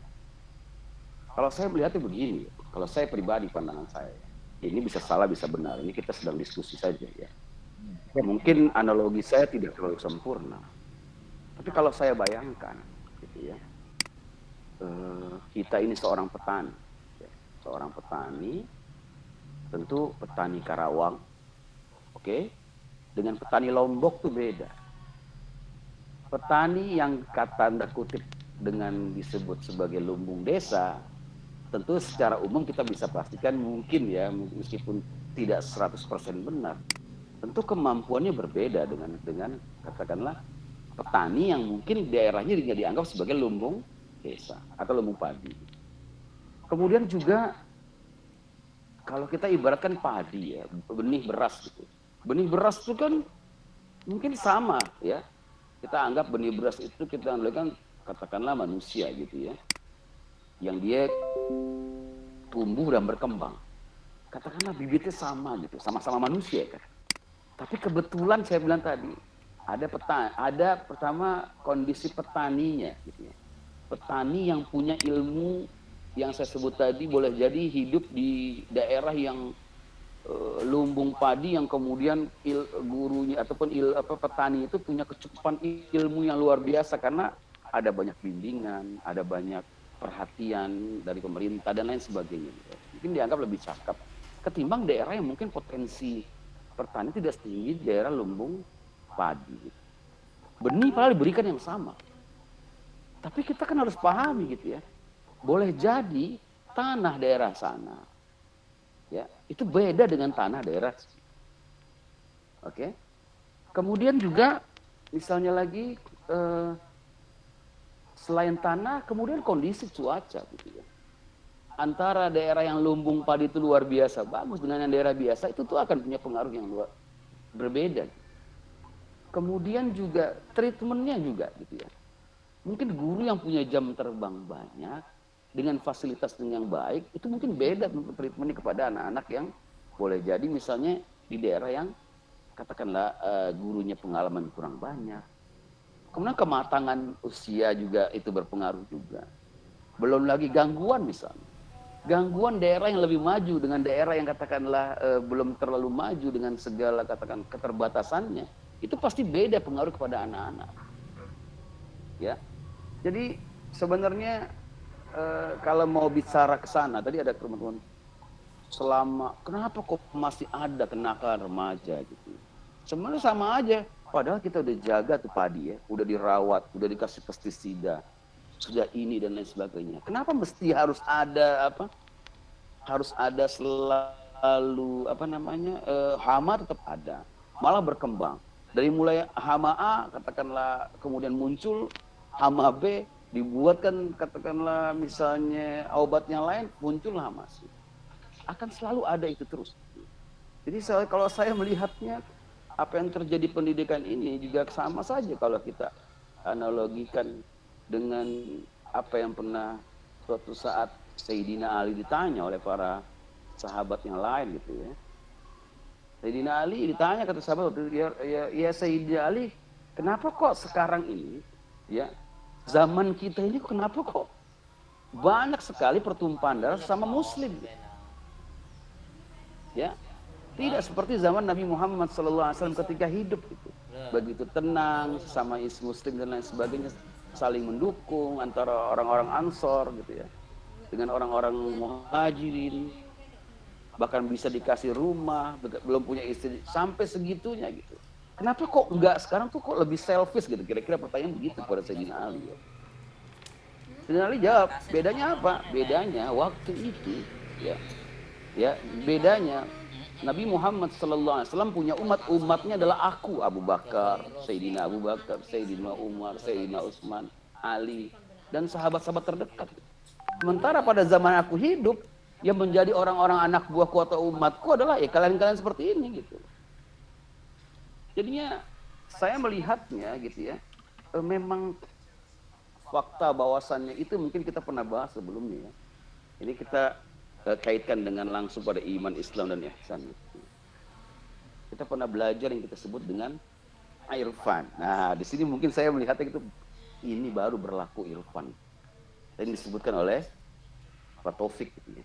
Kalau saya melihatnya begini, kalau saya pribadi pandangan saya, ini bisa salah bisa benar, ini kita sedang diskusi saja ya. Mungkin analogi saya tidak terlalu sempurna, tapi kalau saya bayangkan gitu ya, kita ini seorang petani ya. Seorang petani, tentu petani Karawang, oke, dengan petani Lombok tuh beda. Petani yang kata tanda kutip dengan disebut sebagai lumbung desa, tentu secara umum kita bisa pastikan mungkin ya, meskipun tidak 100% benar, tentu kemampuannya berbeda dengan katakanlah petani yang mungkin daerahnya tidak dianggap sebagai lumbung desa atau lumbung padi. Kemudian juga kalau kita ibaratkan padi ya, benih beras gitu. Benih beras itu kan mungkin sama ya. Kita anggap benih beras itu kita anggapkan katakanlah manusia gitu ya. Yang dia tumbuh dan berkembang. Katakanlah bibitnya sama gitu, sama-sama manusia kan. Tapi kebetulan saya bilang tadi, ada pertama kondisi petaninya gitu ya. Petani yang punya ilmu yang saya sebut tadi, boleh jadi hidup di daerah yang lumbung padi yang kemudian gurunya ataupun petani itu punya kecukupan ilmu yang luar biasa karena ada banyak bimbingan, ada banyak perhatian dari pemerintah dan lain sebagainya. Mungkin dianggap lebih cakep ketimbang daerah yang mungkin potensi pertanian tidak setinggi daerah lumbung padi. Benih padahal diberikan yang sama. Tapi kita kan harus pahami gitu ya. Boleh jadi tanah daerah sana ya, itu beda dengan tanah daerah. Oke. Kemudian juga misalnya lagi selain tanah, kemudian kondisi cuaca gitu ya. Antara daerah yang lumbung padi itu luar biasa bagus dengan yang daerah biasa, itu tuh akan punya pengaruh yang berbeda. Kemudian juga treatmentnya juga gitu ya. Mungkin guru yang punya jam terbang banyak dengan fasilitas yang baik, itu mungkin beda treatmentnya kepada anak-anak yang boleh jadi misalnya di daerah yang katakanlah gurunya pengalaman kurang banyak. Kemudian kematangan usia juga itu berpengaruh juga. Belum lagi gangguan misalnya. Gangguan daerah yang lebih maju dengan daerah yang katakanlah belum terlalu maju dengan segala katakan keterbatasannya, itu pasti beda pengaruh kepada anak-anak. Ya. Jadi sebenarnya kalau mau bicara ke sana, tadi ada teman-teman kenapa kok masih ada kenakalan remaja gitu. Sebenarnya sama aja. Padahal kita udah jaga tuh padi ya, udah dirawat, udah dikasih pestisida, sudah ini dan lain sebagainya. Kenapa mesti harus ada harus ada selalu hama tetap ada, malah berkembang. Dari mulai hama A katakanlah kemudian muncul hama B, dibuatkan katakanlah misalnya obatnya lain, muncul hama C. Akan selalu ada itu terus. Jadi kalau saya melihatnya apa yang terjadi pendidikan ini juga sama saja kalau kita analogikan dengan apa yang pernah suatu saat Sayyidina Ali ditanya oleh para sahabat yang lain gitu ya. Sayyidina Ali ditanya kata sahabat, ya Sayyidina Ali, kenapa kok sekarang ini ya zaman kita ini kenapa kok banyak sekali pertumpahan darah sama muslim? Ya. Tidak seperti zaman Nabi Muhammad SAW ketika hidup itu. Begitu tenang, sesama muslim dan lain sebagainya, saling mendukung antara orang-orang Ansor gitu ya. Dengan orang-orang Muhajirin. Bahkan bisa dikasih rumah, belum punya istri, sampai segitunya gitu. Kenapa kok enggak sekarang tuh kok lebih selfish gitu? Kira-kira pertanyaan begitu pada Sayyidina Ali ya. Sayyidina Ali jawab, bedanya apa? Bedanya waktu itu ya bedanya Nabi Muhammad SAW punya umatnya adalah aku, Abu Bakar, Sayyidina Abu Bakar, Sayyidina Umar, Sayyidina Utsman, Ali, dan sahabat-sahabat terdekat. Sementara pada zaman aku hidup, yang menjadi orang-orang anak buahku atau umatku adalah ya kalian-kalian seperti ini gitu. Jadinya saya melihatnya gitu ya, memang fakta bahwasannya itu mungkin kita pernah bahas sebelumnya ya. Ini kita kaitkan dengan langsung pada iman, Islam, dan ihsan. Kita pernah belajar yang kita sebut dengan irfan. Nah, di sini mungkin saya melihatnya itu ini baru berlaku irfan. Dan disebutkan oleh Pak Taufik gitu ya.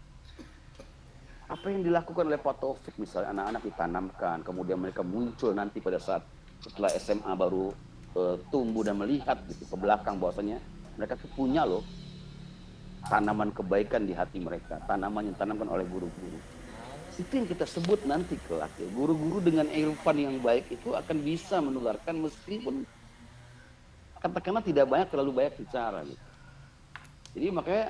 Apa yang dilakukan oleh Pak Taufik, misalnya anak-anak ditanamkan, kemudian mereka muncul nanti pada saat setelah SMA baru tumbuh dan melihat gitu ke belakang bahwasanya mereka tuh punya loh tanaman kebaikan di hati mereka, tanaman yang ditanamkan oleh guru-guru. Itu yang kita sebut nanti kelak ya. Guru-guru dengan irfan yang baik itu akan bisa menularkan meskipun katakanlah tidak banyak, terlalu banyak bicara gitu. Jadi makanya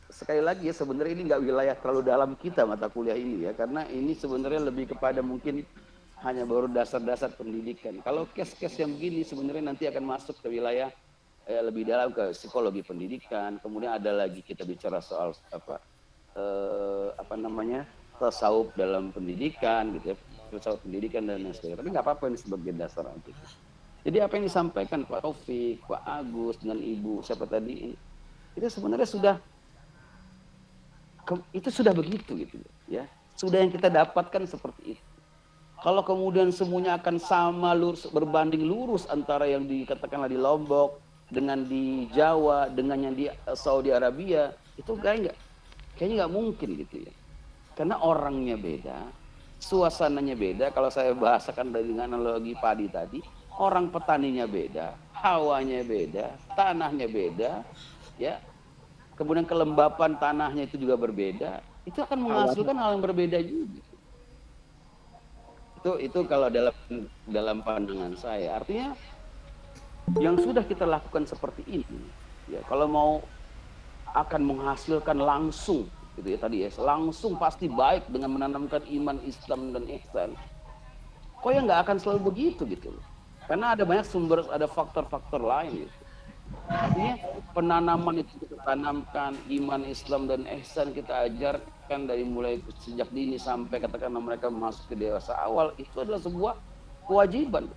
sekali lagi ya, sebenarnya ini nggak wilayah terlalu dalam kita mata kuliah ini ya, karena ini sebenarnya lebih kepada mungkin hanya baru dasar-dasar pendidikan. Kalau case-case yang begini sebenarnya nanti akan masuk ke wilayah lebih dalam ke psikologi pendidikan. Kemudian ada lagi kita bicara soal tasawuf dalam pendidikan gitu ya, tasawuf pendidikan dan lain sebagainya. Tapi nggak apa-apa, ini sebagai dasar aja. Jadi apa yang disampaikan Pak Taufik, Pak Agus dengan Ibu siapa tadi, itu sebenarnya sudah begitu gitu ya. Sudah yang kita dapatkan seperti itu. Kalau kemudian semuanya akan sama lurus, berbanding lurus antara yang dikatakanlah di Lombok dengan di Jawa dengan yang di Saudi Arabia, itu kayaknya nggak mungkin gitu ya. Karena orangnya beda, suasananya beda. Kalau saya bahasakan dengan analogi padi tadi, orang petaninya beda, hawanya beda, tanahnya beda, ya. Kemudian kelembapan tanahnya itu juga berbeda. Itu akan menghasilkan hal yang berbeda juga. Itu kalau dalam pandangan saya. Artinya yang sudah kita lakukan seperti ini, ya, kalau mau akan menghasilkan langsung, gitu ya tadi ya, langsung pasti baik dengan menanamkan iman, Islam, dan ihsan. Kok ya nggak akan selalu begitu gitu loh. Karena ada banyak sumber, ada faktor-faktor lain gitu. Artinya penanaman itu kita tanamkan, iman, Islam, dan ihsan kita ajarkan dari mulai sejak dini sampai katakanlah mereka masuk ke dewasa awal, itu adalah sebuah kewajiban.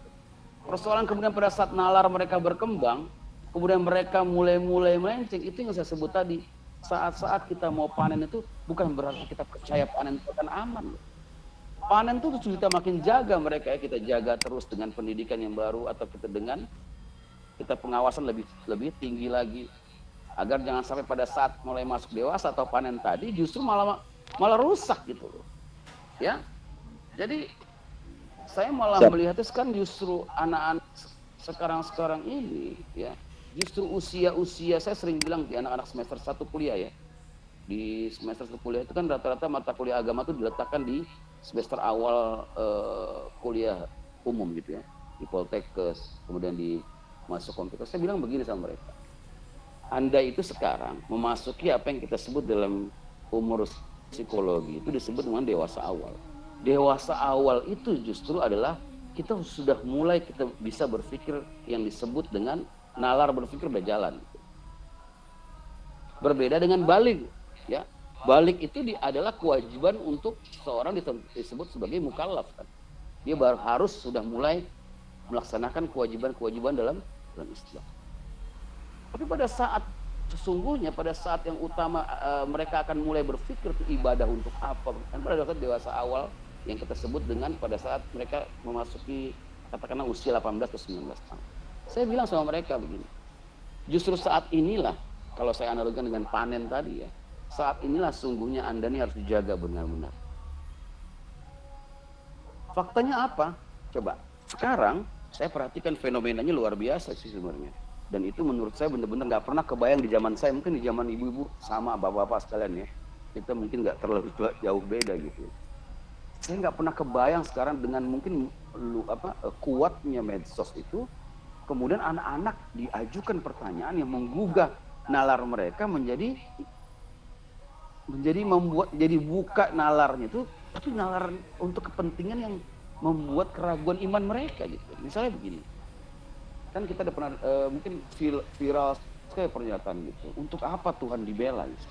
Persoalan kemudian pada saat nalar mereka berkembang, kemudian mereka mulai melenceng, itu yang saya sebut tadi. Saat-saat kita mau panen itu bukan berarti kita percaya panen itu akan aman. Panen itu kita makin jaga mereka ya, kita jaga terus dengan pendidikan yang baru atau kita pengawasan lebih tinggi lagi agar jangan sampai pada saat mulai masuk dewasa atau panen tadi justru malah rusak gitu loh. Ya. Jadi saya malah melihatnya kan justru anak-anak sekarang ini ya, justru usia saya sering bilang di anak-anak semester 1 kuliah ya. Di semester 1 kuliah itu kan rata-rata mata kuliah agama itu diletakkan di semester awal kuliah umum gitu ya. Di Poltekkes, kemudian di masuk komputer. Saya bilang begini sama mereka. Anda itu sekarang memasuki apa yang kita sebut dalam umur psikologi itu disebut dengan dewasa awal. Dewasa awal itu justru adalah kita sudah mulai kita bisa berpikir yang disebut dengan nalar berpikir udah jalan. Berbeda dengan balik, ya. Balik itu adalah kewajiban untuk seorang disebut sebagai mukallaf kan. Dia baru harus sudah mulai melaksanakan kewajiban-kewajiban dalam Islam. Tapi pada saat sesungguhnya pada saat yang utama mereka akan mulai berpikir ibadah untuk apa, kan pada saat dewasa awal yang kita sebut dengan pada saat mereka memasuki katakanlah usia 18 atau 19 tahun. Saya bilang sama mereka begini, justru saat inilah kalau saya analogikan dengan panen tadi ya, saat inilah sungguhnya Anda ini harus dijaga benar-benar. Faktanya apa? Coba sekarang saya perhatikan fenomenanya luar biasa sih sebenarnya. Dan itu menurut saya benar-benar nggak pernah kebayang di zaman saya, mungkin di zaman ibu-ibu sama bapak-bapak sekalian ya. Kita mungkin nggak terlalu jauh beda gitu. Saya nggak pernah kebayang sekarang dengan mungkin kuatnya medsos itu, kemudian anak-anak diajukan pertanyaan yang menggugah nalar mereka menjadi jadi buka nalarnya itu, tapi nalar untuk kepentingan yang membuat keraguan iman mereka gitu. Misalnya begini, kan kita ada pernah mungkin viral sekali pernyataan gitu. Untuk apa Tuhan dibela? Gitu.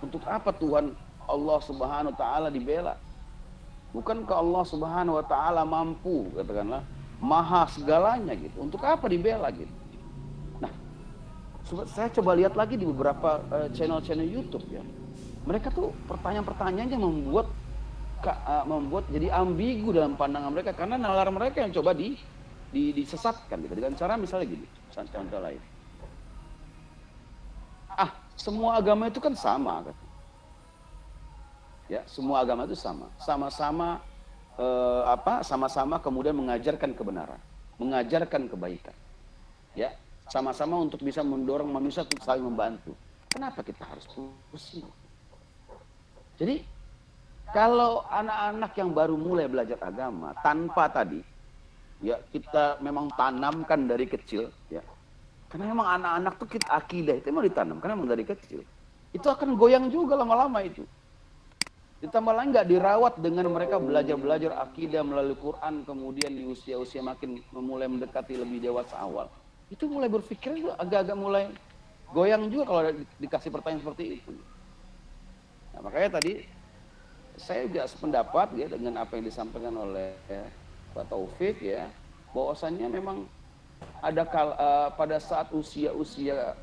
Untuk apa Tuhan Allah Subhanahu Wa Taala dibela? Bukankah Allah Subhanahu Wa Taala mampu, katakanlah, maha segalanya gitu. Untuk apa dibela gitu? Nah, Saya coba lihat lagi di beberapa channel-channel YouTube ya. Mereka tuh pertanyaan-pertanyaannya membuat jadi ambigu dalam pandangan mereka karena nalar mereka yang coba disesatkan gitu. Dengan cara misalnya gini, contoh lain. Semua agama itu kan sama kan. Ya, semua agama itu sama. Sama-sama sama-sama kemudian mengajarkan kebenaran, mengajarkan kebaikan. Ya, sama-sama untuk bisa mendorong manusia untuk saling membantu. Kenapa kita harus pusing? Jadi kalau anak-anak yang baru mulai belajar agama tanpa tadi ya kita memang tanamkan dari kecil ya. Karena memang anak-anak tuh akidah itu memang ditanam karena memang dari kecil. Itu akan goyang juga lama-lama itu. Ditambah lagi nggak dirawat dengan mereka belajar akidah melalui Quran kemudian di usia-usia makin mulai mendekati lebih dewasa awal. Itu mulai berpikir juga agak-agak mulai goyang juga kalau dikasih pertanyaan seperti itu. Nah, makanya tadi saya juga sependapat ya dengan apa yang disampaikan oleh Pak Taufik ya, bahwasannya memang ada pada saat usia-usia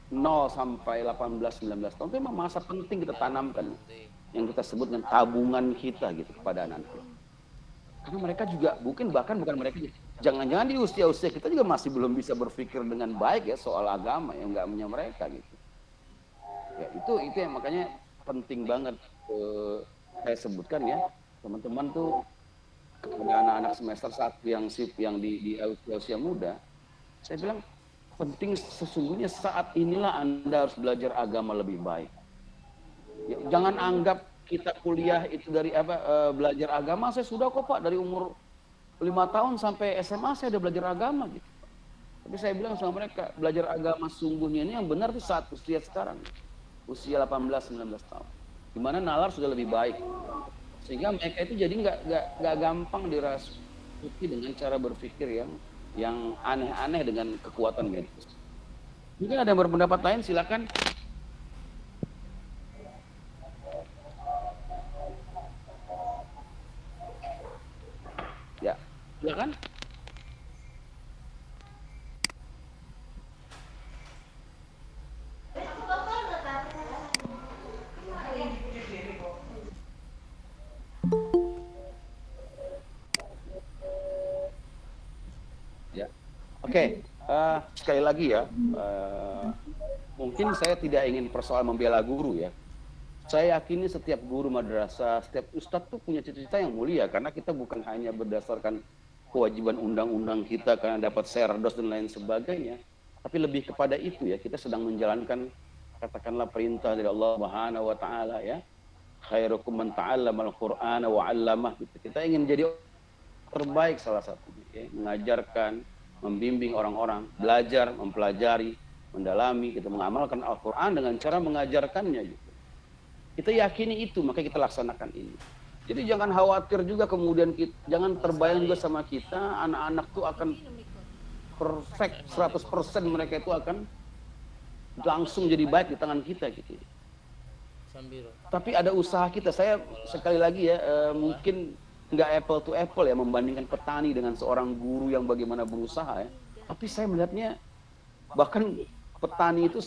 0 sampai 18-19 tahun itu memang masa penting kita tanamkan yang kita sebut dengan tabungan kita gitu kepada anak-anak. Karena mereka juga bukan mereka, jangan-jangan di usia-usia kita juga masih belum bisa berpikir dengan baik ya soal agama yang nggak punya mereka gitu. Ya itu yang makanya penting banget saya sebutkan ya teman-teman tuh kepada anak-anak semester 1 yang di usia muda, saya bilang penting sesungguhnya saat inilah Anda harus belajar agama lebih baik. Ya, jangan anggap kita kuliah itu dari belajar agama saya sudah kok Pak dari umur 5 tahun sampai SMA saya udah belajar agama gitu. Tapi saya bilang sama mereka belajar agama sungguhnya ini yang benar tuh saat usia sekarang, usia 18-19 tahun. Dimana nalar sudah lebih baik sehingga mereka itu jadi nggak gampang dirasuki dengan cara berpikir yang aneh-aneh dengan kekuatan medis. Mungkin ada yang berpendapat lain silakan. Ya silakan. Oke, sekali lagi ya, mungkin saya tidak ingin persoal membela guru ya. Saya yakini setiap guru madrasah, setiap ustadz tuh punya cita-cita yang mulia karena kita bukan hanya berdasarkan kewajiban undang-undang kita karena dapat serdos dan lain sebagainya, tapi lebih kepada itu ya, kita sedang menjalankan katakanlah perintah dari Allah Subhanahu wa taala ya. Khairukum man ta'allamal Qur'ana wa 'allamah gitu. Kita ingin jadi terbaik salah satunya ya, mengajarkan, membimbing orang-orang, belajar, mempelajari, mendalami, kita mengamalkan Al-Quran dengan cara mengajarkannya gitu. Kita yakini itu, maka kita laksanakan ini. Jadi jangan khawatir juga kemudian jangan terbayang juga sama kita, anak-anak tuh akan perfect, 100% mereka itu akan langsung jadi baik di tangan kita gitu. Tapi ada usaha kita, saya sekali lagi ya, mungkin nggak apple to apple ya membandingkan petani dengan seorang guru yang bagaimana berusaha ya. Tapi saya melihatnya bahkan petani itu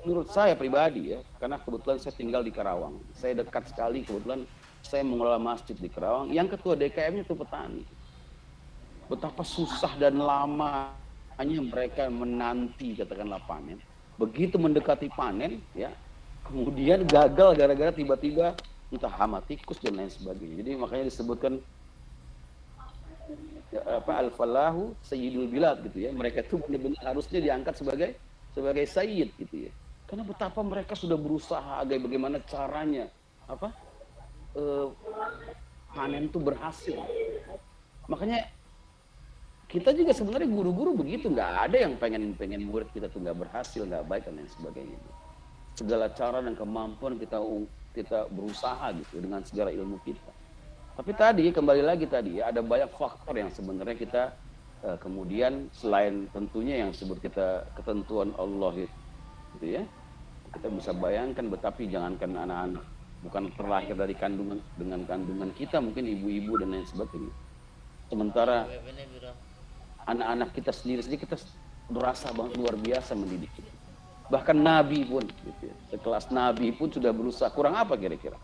menurut saya pribadi ya, karena kebetulan saya tinggal di Karawang. Saya dekat sekali kebetulan saya mengelola masjid di Karawang. Yang ketua DKM-nya itu petani. Betapa susah dan lamanya mereka menanti katakanlah panen. Begitu mendekati panen ya, kemudian gagal gara-gara tiba-tiba entah hama tikus dan lain sebagainya. Jadi makanya disebutkan al-falahu sayyidul bilad gitu ya. Mereka itu benar-benar harusnya diangkat sebagai sayyid gitu ya. Karena betapa mereka sudah berusaha agar bagaimana caranya panen itu berhasil. Makanya kita juga sebenarnya guru-guru begitu, nggak ada yang pengen murid kita tuh nggak berhasil, nggak baik dan lain sebagainya. Segala cara dan kemampuan kita berusaha gitu dengan segala ilmu kita. Tapi tadi kembali lagi tadi ya, ada banyak faktor yang sebenarnya kita kemudian selain tentunya yang disebut kita ketentuan Allah gitu ya. Kita bisa bayangkan betapa jangankan anak-anak bukan terlahir dari kandungan kita, mungkin ibu-ibu dan lain sebagainya. Sementara anak-anak kita sendiri kita berasa banget, luar biasa mendidik kita. Bahkan Nabi pun, gitu ya, sekelas Nabi pun sudah berusaha. Kurang apa kira-kira?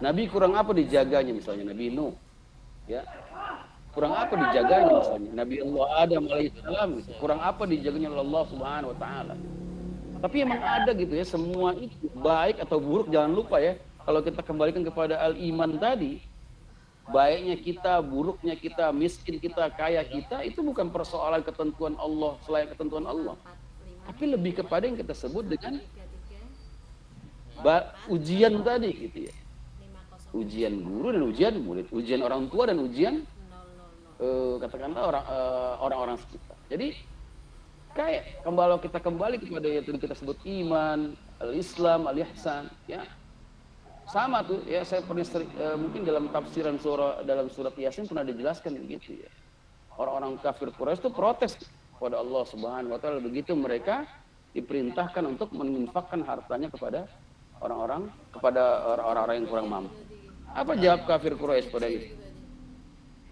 Nabi kurang apa dijaganya, misalnya Nabi Nuh, ya, kurang apa dijaganya misalnya Nabi Allah Adam alaihissalam, gitu. Kurang apa dijaganya oleh Allah Subhanahu Wa Taala. Tapi emang ada gitu ya, semua itu baik atau buruk jangan lupa ya. Kalau kita kembalikan kepada al-iman tadi, baiknya kita, buruknya kita, miskin kita, kaya kita, itu bukan persoalan ketentuan Allah, selain ketentuan Allah. Tapi lebih kepada yang kita sebut dengan ujian tadi gitu ya. Ujian guru dan ujian murid, ujian orang tua dan ujian katakanlah orang-orang sekitar. Jadi kayak kalau kita kembali kepada yang tadi kita sebut iman, al-Islam, al-Ihsan, ya. Sama tuh ya, saya pernah mungkin dalam tafsiran dalam surat Yasin pernah dijelaskan begitu ya. Orang-orang kafir Quraisy itu protes kepada Allah Subhanahu Wa Taala begitu mereka diperintahkan untuk menginfakkan hartanya kepada orang-orang yang kurang mampu. Apa jawab kafir Quraisy pada itu?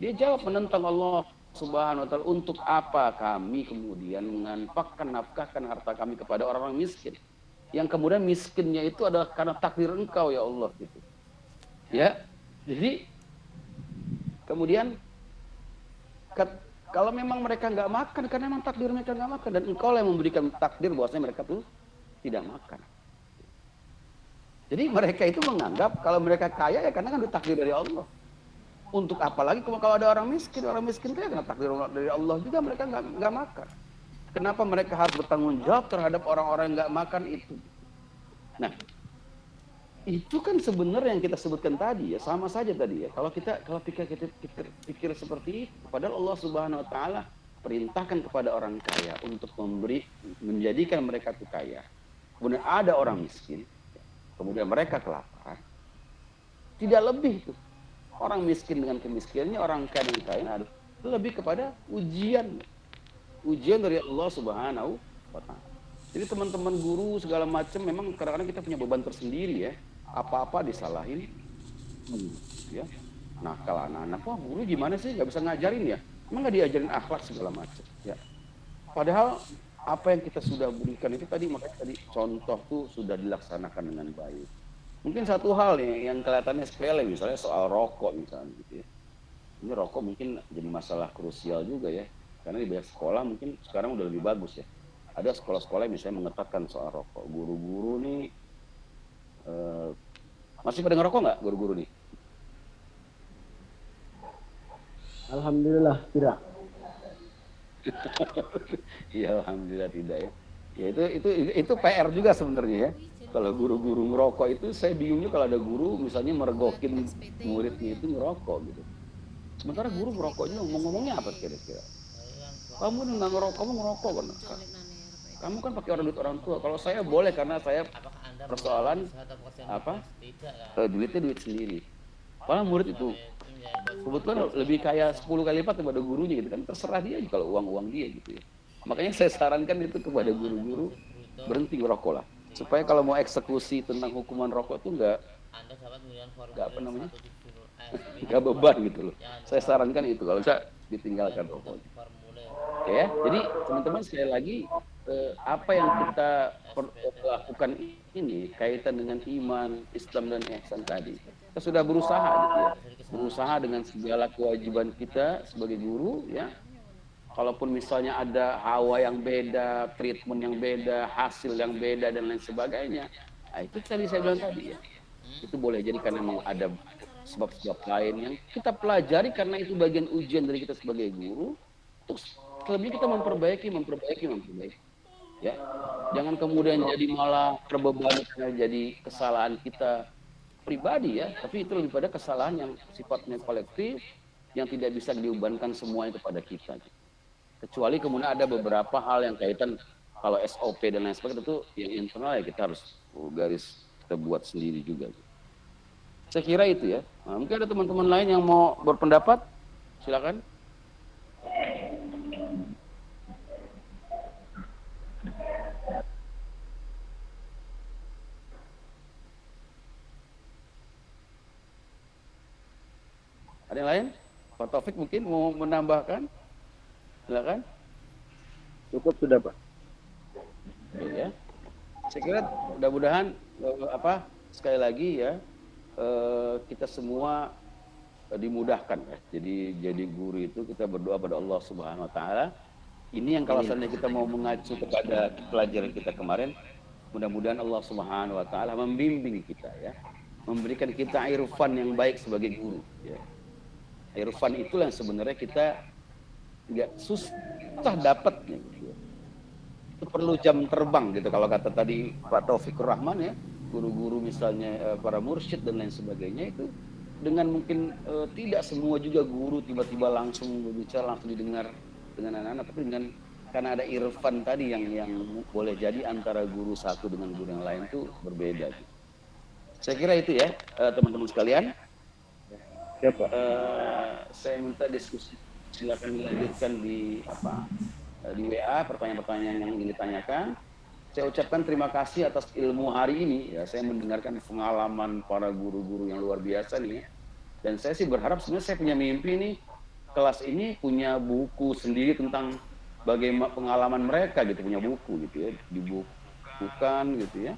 Dia jawab menentang Allah Subhanahu Wa Taala, untuk apa kami kemudian nafkahkan harta kami kepada orang-orang miskin? Yang kemudian miskinnya itu adalah karena takdir Engkau ya Allah gitu. Ya. Jadi kemudian kalau memang mereka nggak makan karena memang takdir mereka nggak makan, dan Engkau yang memberikan takdir bahwasanya mereka tuh tidak makan. Jadi mereka itu menganggap kalau mereka kaya ya karena kan ditakdir dari Allah. Untuk apalagi kalau ada orang miskin itu ya karena takdir dari Allah juga mereka nggak makan. Kenapa mereka harus bertanggung jawab terhadap orang-orang yang nggak makan itu? Nah, itu kan sebenarnya yang kita sebutkan tadi ya, sama saja tadi ya. Kalau kita pikir seperti itu, padahal Allah Subhanahu Wa Taala perintahkan kepada orang kaya untuk menjadikan mereka itu kaya. Kemudian ada orang miskin, kemudian mereka kelaparan. Tidak lebih tuh. Orang miskin dengan kemiskinannya, orang kaya dengan kaya, ada lebih kepada ujian dari Allah Subhanahu Wa Taala. Jadi teman-teman guru segala macam memang kadang-kadang kita punya beban tersendiri ya. Apa-apa disalahin, ya. Nah kalau anak-anak, wah guru gimana sih nggak bisa ngajarin ya? Emang nggak diajarin akhlak segala macam, ya. Padahal apa yang kita sudah berikan itu tadi, makanya tadi contoh tuh sudah dilaksanakan dengan baik. Mungkin satu hal yang kelihatannya sepele, misalnya soal rokok misalnya gitu ya. Ini rokok mungkin jadi masalah krusial juga ya. Karena di banyak sekolah mungkin sekarang udah lebih bagus ya. Ada sekolah-sekolah yang misalnya mengetatkan soal rokok. Guru-guru nih, masih pada ngerokok nggak guru-guru nih? Alhamdulillah tidak. Iya alhamdulillah tidak ya. Ya itu PR juga sebenarnya ya. Kalau guru-guru ngerokok itu saya bingungnya kalau ada guru misalnya meregokin muridnya itu ngerokok gitu. Sementara guru ngerokoknya ngomongnya apa kira-kira? Kamu nggak ngerokok, kamu ngerokok kan? Kamu kan pakai duit orang tua. Kalau saya boleh karena saya persoalan apa? Duitnya duit sendiri. Padahal murid itu kebetulan lebih kaya 10 kali lipat daripada gurunya gitu kan. Terserah dia kalau uang dia gitu ya. Makanya saya sarankan itu kepada guru-guru berhenti ngerokok lah. Supaya kalau mau eksekusi tentang hukuman rokok itu nggak apa namanya? Nggak beban gitu loh. Saya sarankan itu kalau bisa ditinggalkan rokoknya. Oke ya, jadi teman-teman sekali lagi apa yang kita lakukan ini kaitan dengan iman, Islam dan ihsan tadi. Kita sudah berusaha gitu ya. Berusaha dengan segala kewajiban kita sebagai guru ya. Kalaupun misalnya ada hawa yang beda, treatment yang beda, hasil yang beda dan lain sebagainya. Nah, itu tadi saya bilang tadi ya. Itu boleh jadi karena memang ada sebab-sebab lain yang kita pelajari karena itu bagian ujian dari kita sebagai guru. Terus selebihnya kita memperbaiki. Ya, jangan kemudian jadi malah terbebani karena jadi kesalahan kita pribadi ya, tapi itu lebih pada kesalahan yang sifatnya kolektif yang tidak bisa diubankan semuanya kepada kita. Kecuali kemudian ada beberapa hal yang kaitan kalau SOP dan lain sebagainya itu yang internal ya kita harus garis kita buat sendiri juga. Saya kira itu ya. Nah, mungkin ada teman-teman lain yang mau berpendapat, silakan. Ada yang lain? Pak Taufik mungkin mau menambahkan? Silakan. Cukup sudah, Pak. Ya. Saya kira mudah-mudahan sekali lagi ya kita semua dimudahkan ya. Jadi guru itu kita berdoa pada Allah Subhanahu wa taala. Ini yang kalau seandainya kita mau mengacu kepada pelajaran kita kemarin, mudah-mudahan Allah Subhanahu wa taala membimbing kita ya. Memberikan kita irfan yang baik sebagai guru ya. Irfan itulah yang sebenarnya kita nggak susah dapatnya gitu ya. Itu perlu jam terbang gitu kalau kata tadi Pak Taufikur Rahman ya, guru-guru misalnya para mursyid dan lain sebagainya itu dengan mungkin tidak semua juga guru tiba-tiba langsung berbicara, langsung didengar dengan anak-anak, tapi dengan karena ada irfan tadi yang boleh jadi antara guru satu dengan guru yang lain itu berbeda gitu. Saya kira itu ya teman-teman sekalian. Siapa? Saya minta diskusi silakan dilanjutkan di WA pertanyaan-pertanyaan yang ingin ditanyakan. Saya ucapkan terima kasih atas ilmu hari ini ya. Saya mendengarkan pengalaman para guru-guru yang luar biasa nih. Dan saya sih berharap sebenarnya saya punya mimpi nih kelas ini punya buku sendiri tentang bagaimana pengalaman mereka gitu, punya buku gitu ya, dibukukan gitu ya.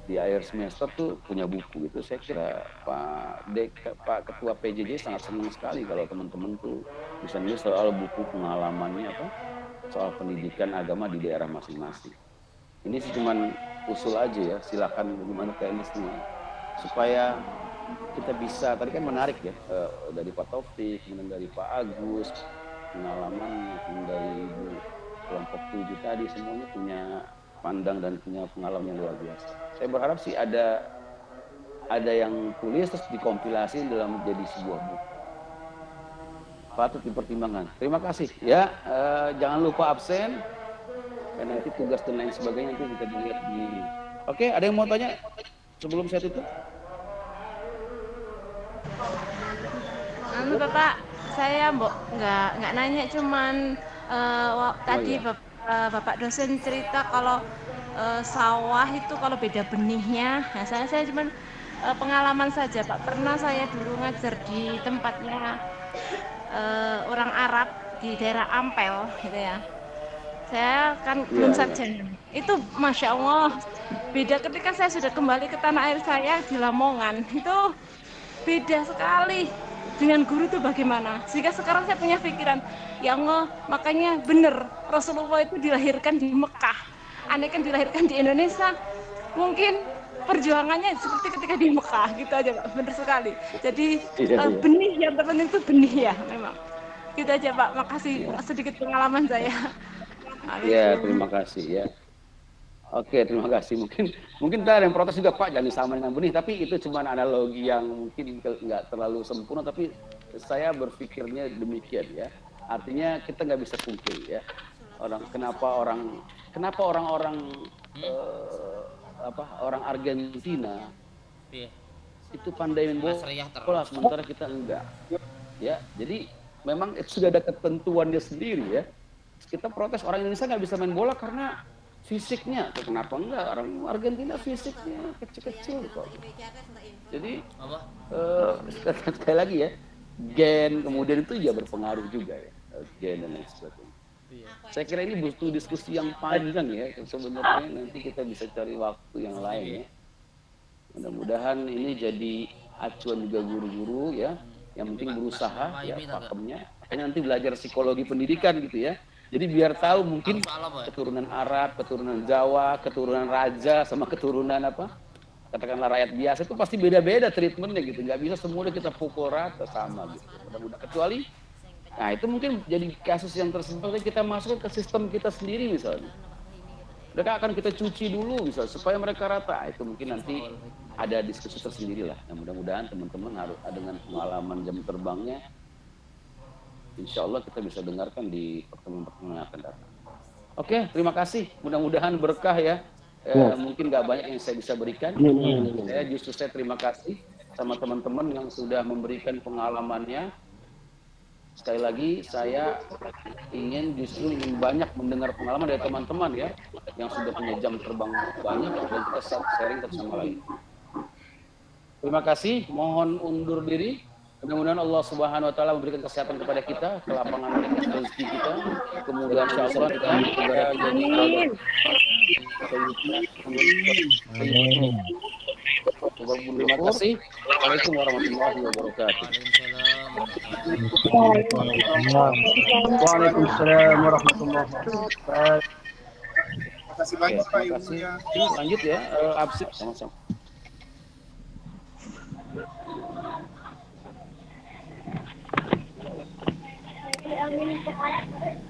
Di akhir semester tuh punya buku gitu. Saya kira Pak Ketua PJJ sangat senang sekali kalau teman-teman tuh bisa nulis soal buku pengalamannya soal pendidikan agama di daerah masing-masing. Ini sih cuman usul aja ya, silakan bagaimana teknisnya supaya kita bisa, tadi kan menarik ya dari Pak Taufik, kemudian dari Pak Agus pengalaman, kemudian dari Ibu kelompok 7 tadi, semuanya punya pandang dan punya pengalaman yang luar biasa. Saya berharap sih ada yang tulis terus dikompilasi dalam menjadi sebuah buku. Patut dipertimbangkan. Terima kasih ya. Jangan lupa absen. Dan nanti tugas dan lain sebagainya itu kita dilihat di. Oke, ada yang mau tanya sebelum saya tutup? Bapak, saya nggak nanya, cuman tadi iya. Bapak dosen cerita kalau sawah itu kalau beda benihnya. Nah, saya cuman pengalaman saja, Pak. Pernah saya dulu ngajar di tempatnya orang Arab di daerah Ampel, gitu ya. Saya kan belum sarjana. Itu Masya Allah, beda ketika saya sudah kembali ke tanah air saya di Lamongan. Itu beda sekali dengan guru itu bagaimana. Sehingga sekarang saya punya pikiran, ya Allah, makanya benar Rasulullah itu dilahirkan di Mekah. Andai kan dilahirkan di Indonesia, mungkin perjuangannya seperti ketika di Mekah, gitu aja Pak. Benar sekali. Jadi benih yang terpenting itu benih ya memang. Gitu aja Pak, makasih sedikit pengalaman saya. Ya, terima kasih ya. Oke, terima kasih. Mungkin ada yang protes juga Pak, jangan sama dengan benih, tapi itu cuma analogi yang mungkin nggak terlalu sempurna, tapi saya berpikirnya demikian ya. Artinya kita nggak bisa pungkiri ya. Kenapa orang-orang orang Argentina itu pandai main bola, sementara kita enggak. Ya, jadi memang sudah ada ketentuannya sendiri ya. Kita protes orang Indonesia nggak bisa main bola karena fisiknya. Kenapa enggak? Orang Argentina fisiknya kecil-kecil kok. Jadi sekali lagi ya, gen kemudian itu ya berpengaruh juga ya, gen dan lain sebagainya. Saya kira ini butuh diskusi yang panjang ya. Sebenarnya nanti kita bisa cari waktu yang lain ya. Mudah-mudahan ini jadi acuan juga guru-guru ya. Yang penting berusaha ya pakemnya. Nanti belajar psikologi pendidikan gitu ya. Jadi biar tahu mungkin keturunan Arab, keturunan Jawa, keturunan raja, sama keturunan katakanlah rakyat biasa itu pasti beda-beda treatmentnya gitu. Nggak bisa semuanya kita pukul rata sama gitu. Mudah-mudahan kecuali, nah itu mungkin jadi kasus yang tersebut kita masukkan ke sistem kita sendiri misalnya. Mereka akan kita cuci dulu misalnya supaya mereka rata. Itu mungkin nanti ada diskusi tersendiri lah. Nah, mudah-mudahan teman-teman harus dengan pengalaman jam terbangnya. Insya Allah kita bisa dengarkan di pertemuan-pertemuan yang akan datang. Oke, terima kasih. Mudah-mudahan berkah ya. Mungkin nggak banyak yang saya bisa berikan. Saya terima kasih sama teman-teman yang sudah memberikan pengalamannya. Sekali lagi saya ingin banyak mendengar pengalaman dari teman-teman ya yang sudah punya jam terbang banyak dan kita sharing satu sama lain. Terima kasih. Mohon undur diri. Mudah-mudahan Allah Subhanahu wa taala memberikan kesehatan kepada kita, kelapangan rezeki kita, kemudahan insyaallah kita jadi terima kasih. Assalamualaikum warahmatullahi wabarakatuh. Waalaikumsalam warahmatullahi wabarakatuh. Terima kasih banyak Pak ilmunya. Lanjut ya, absif sama-sama. Amin.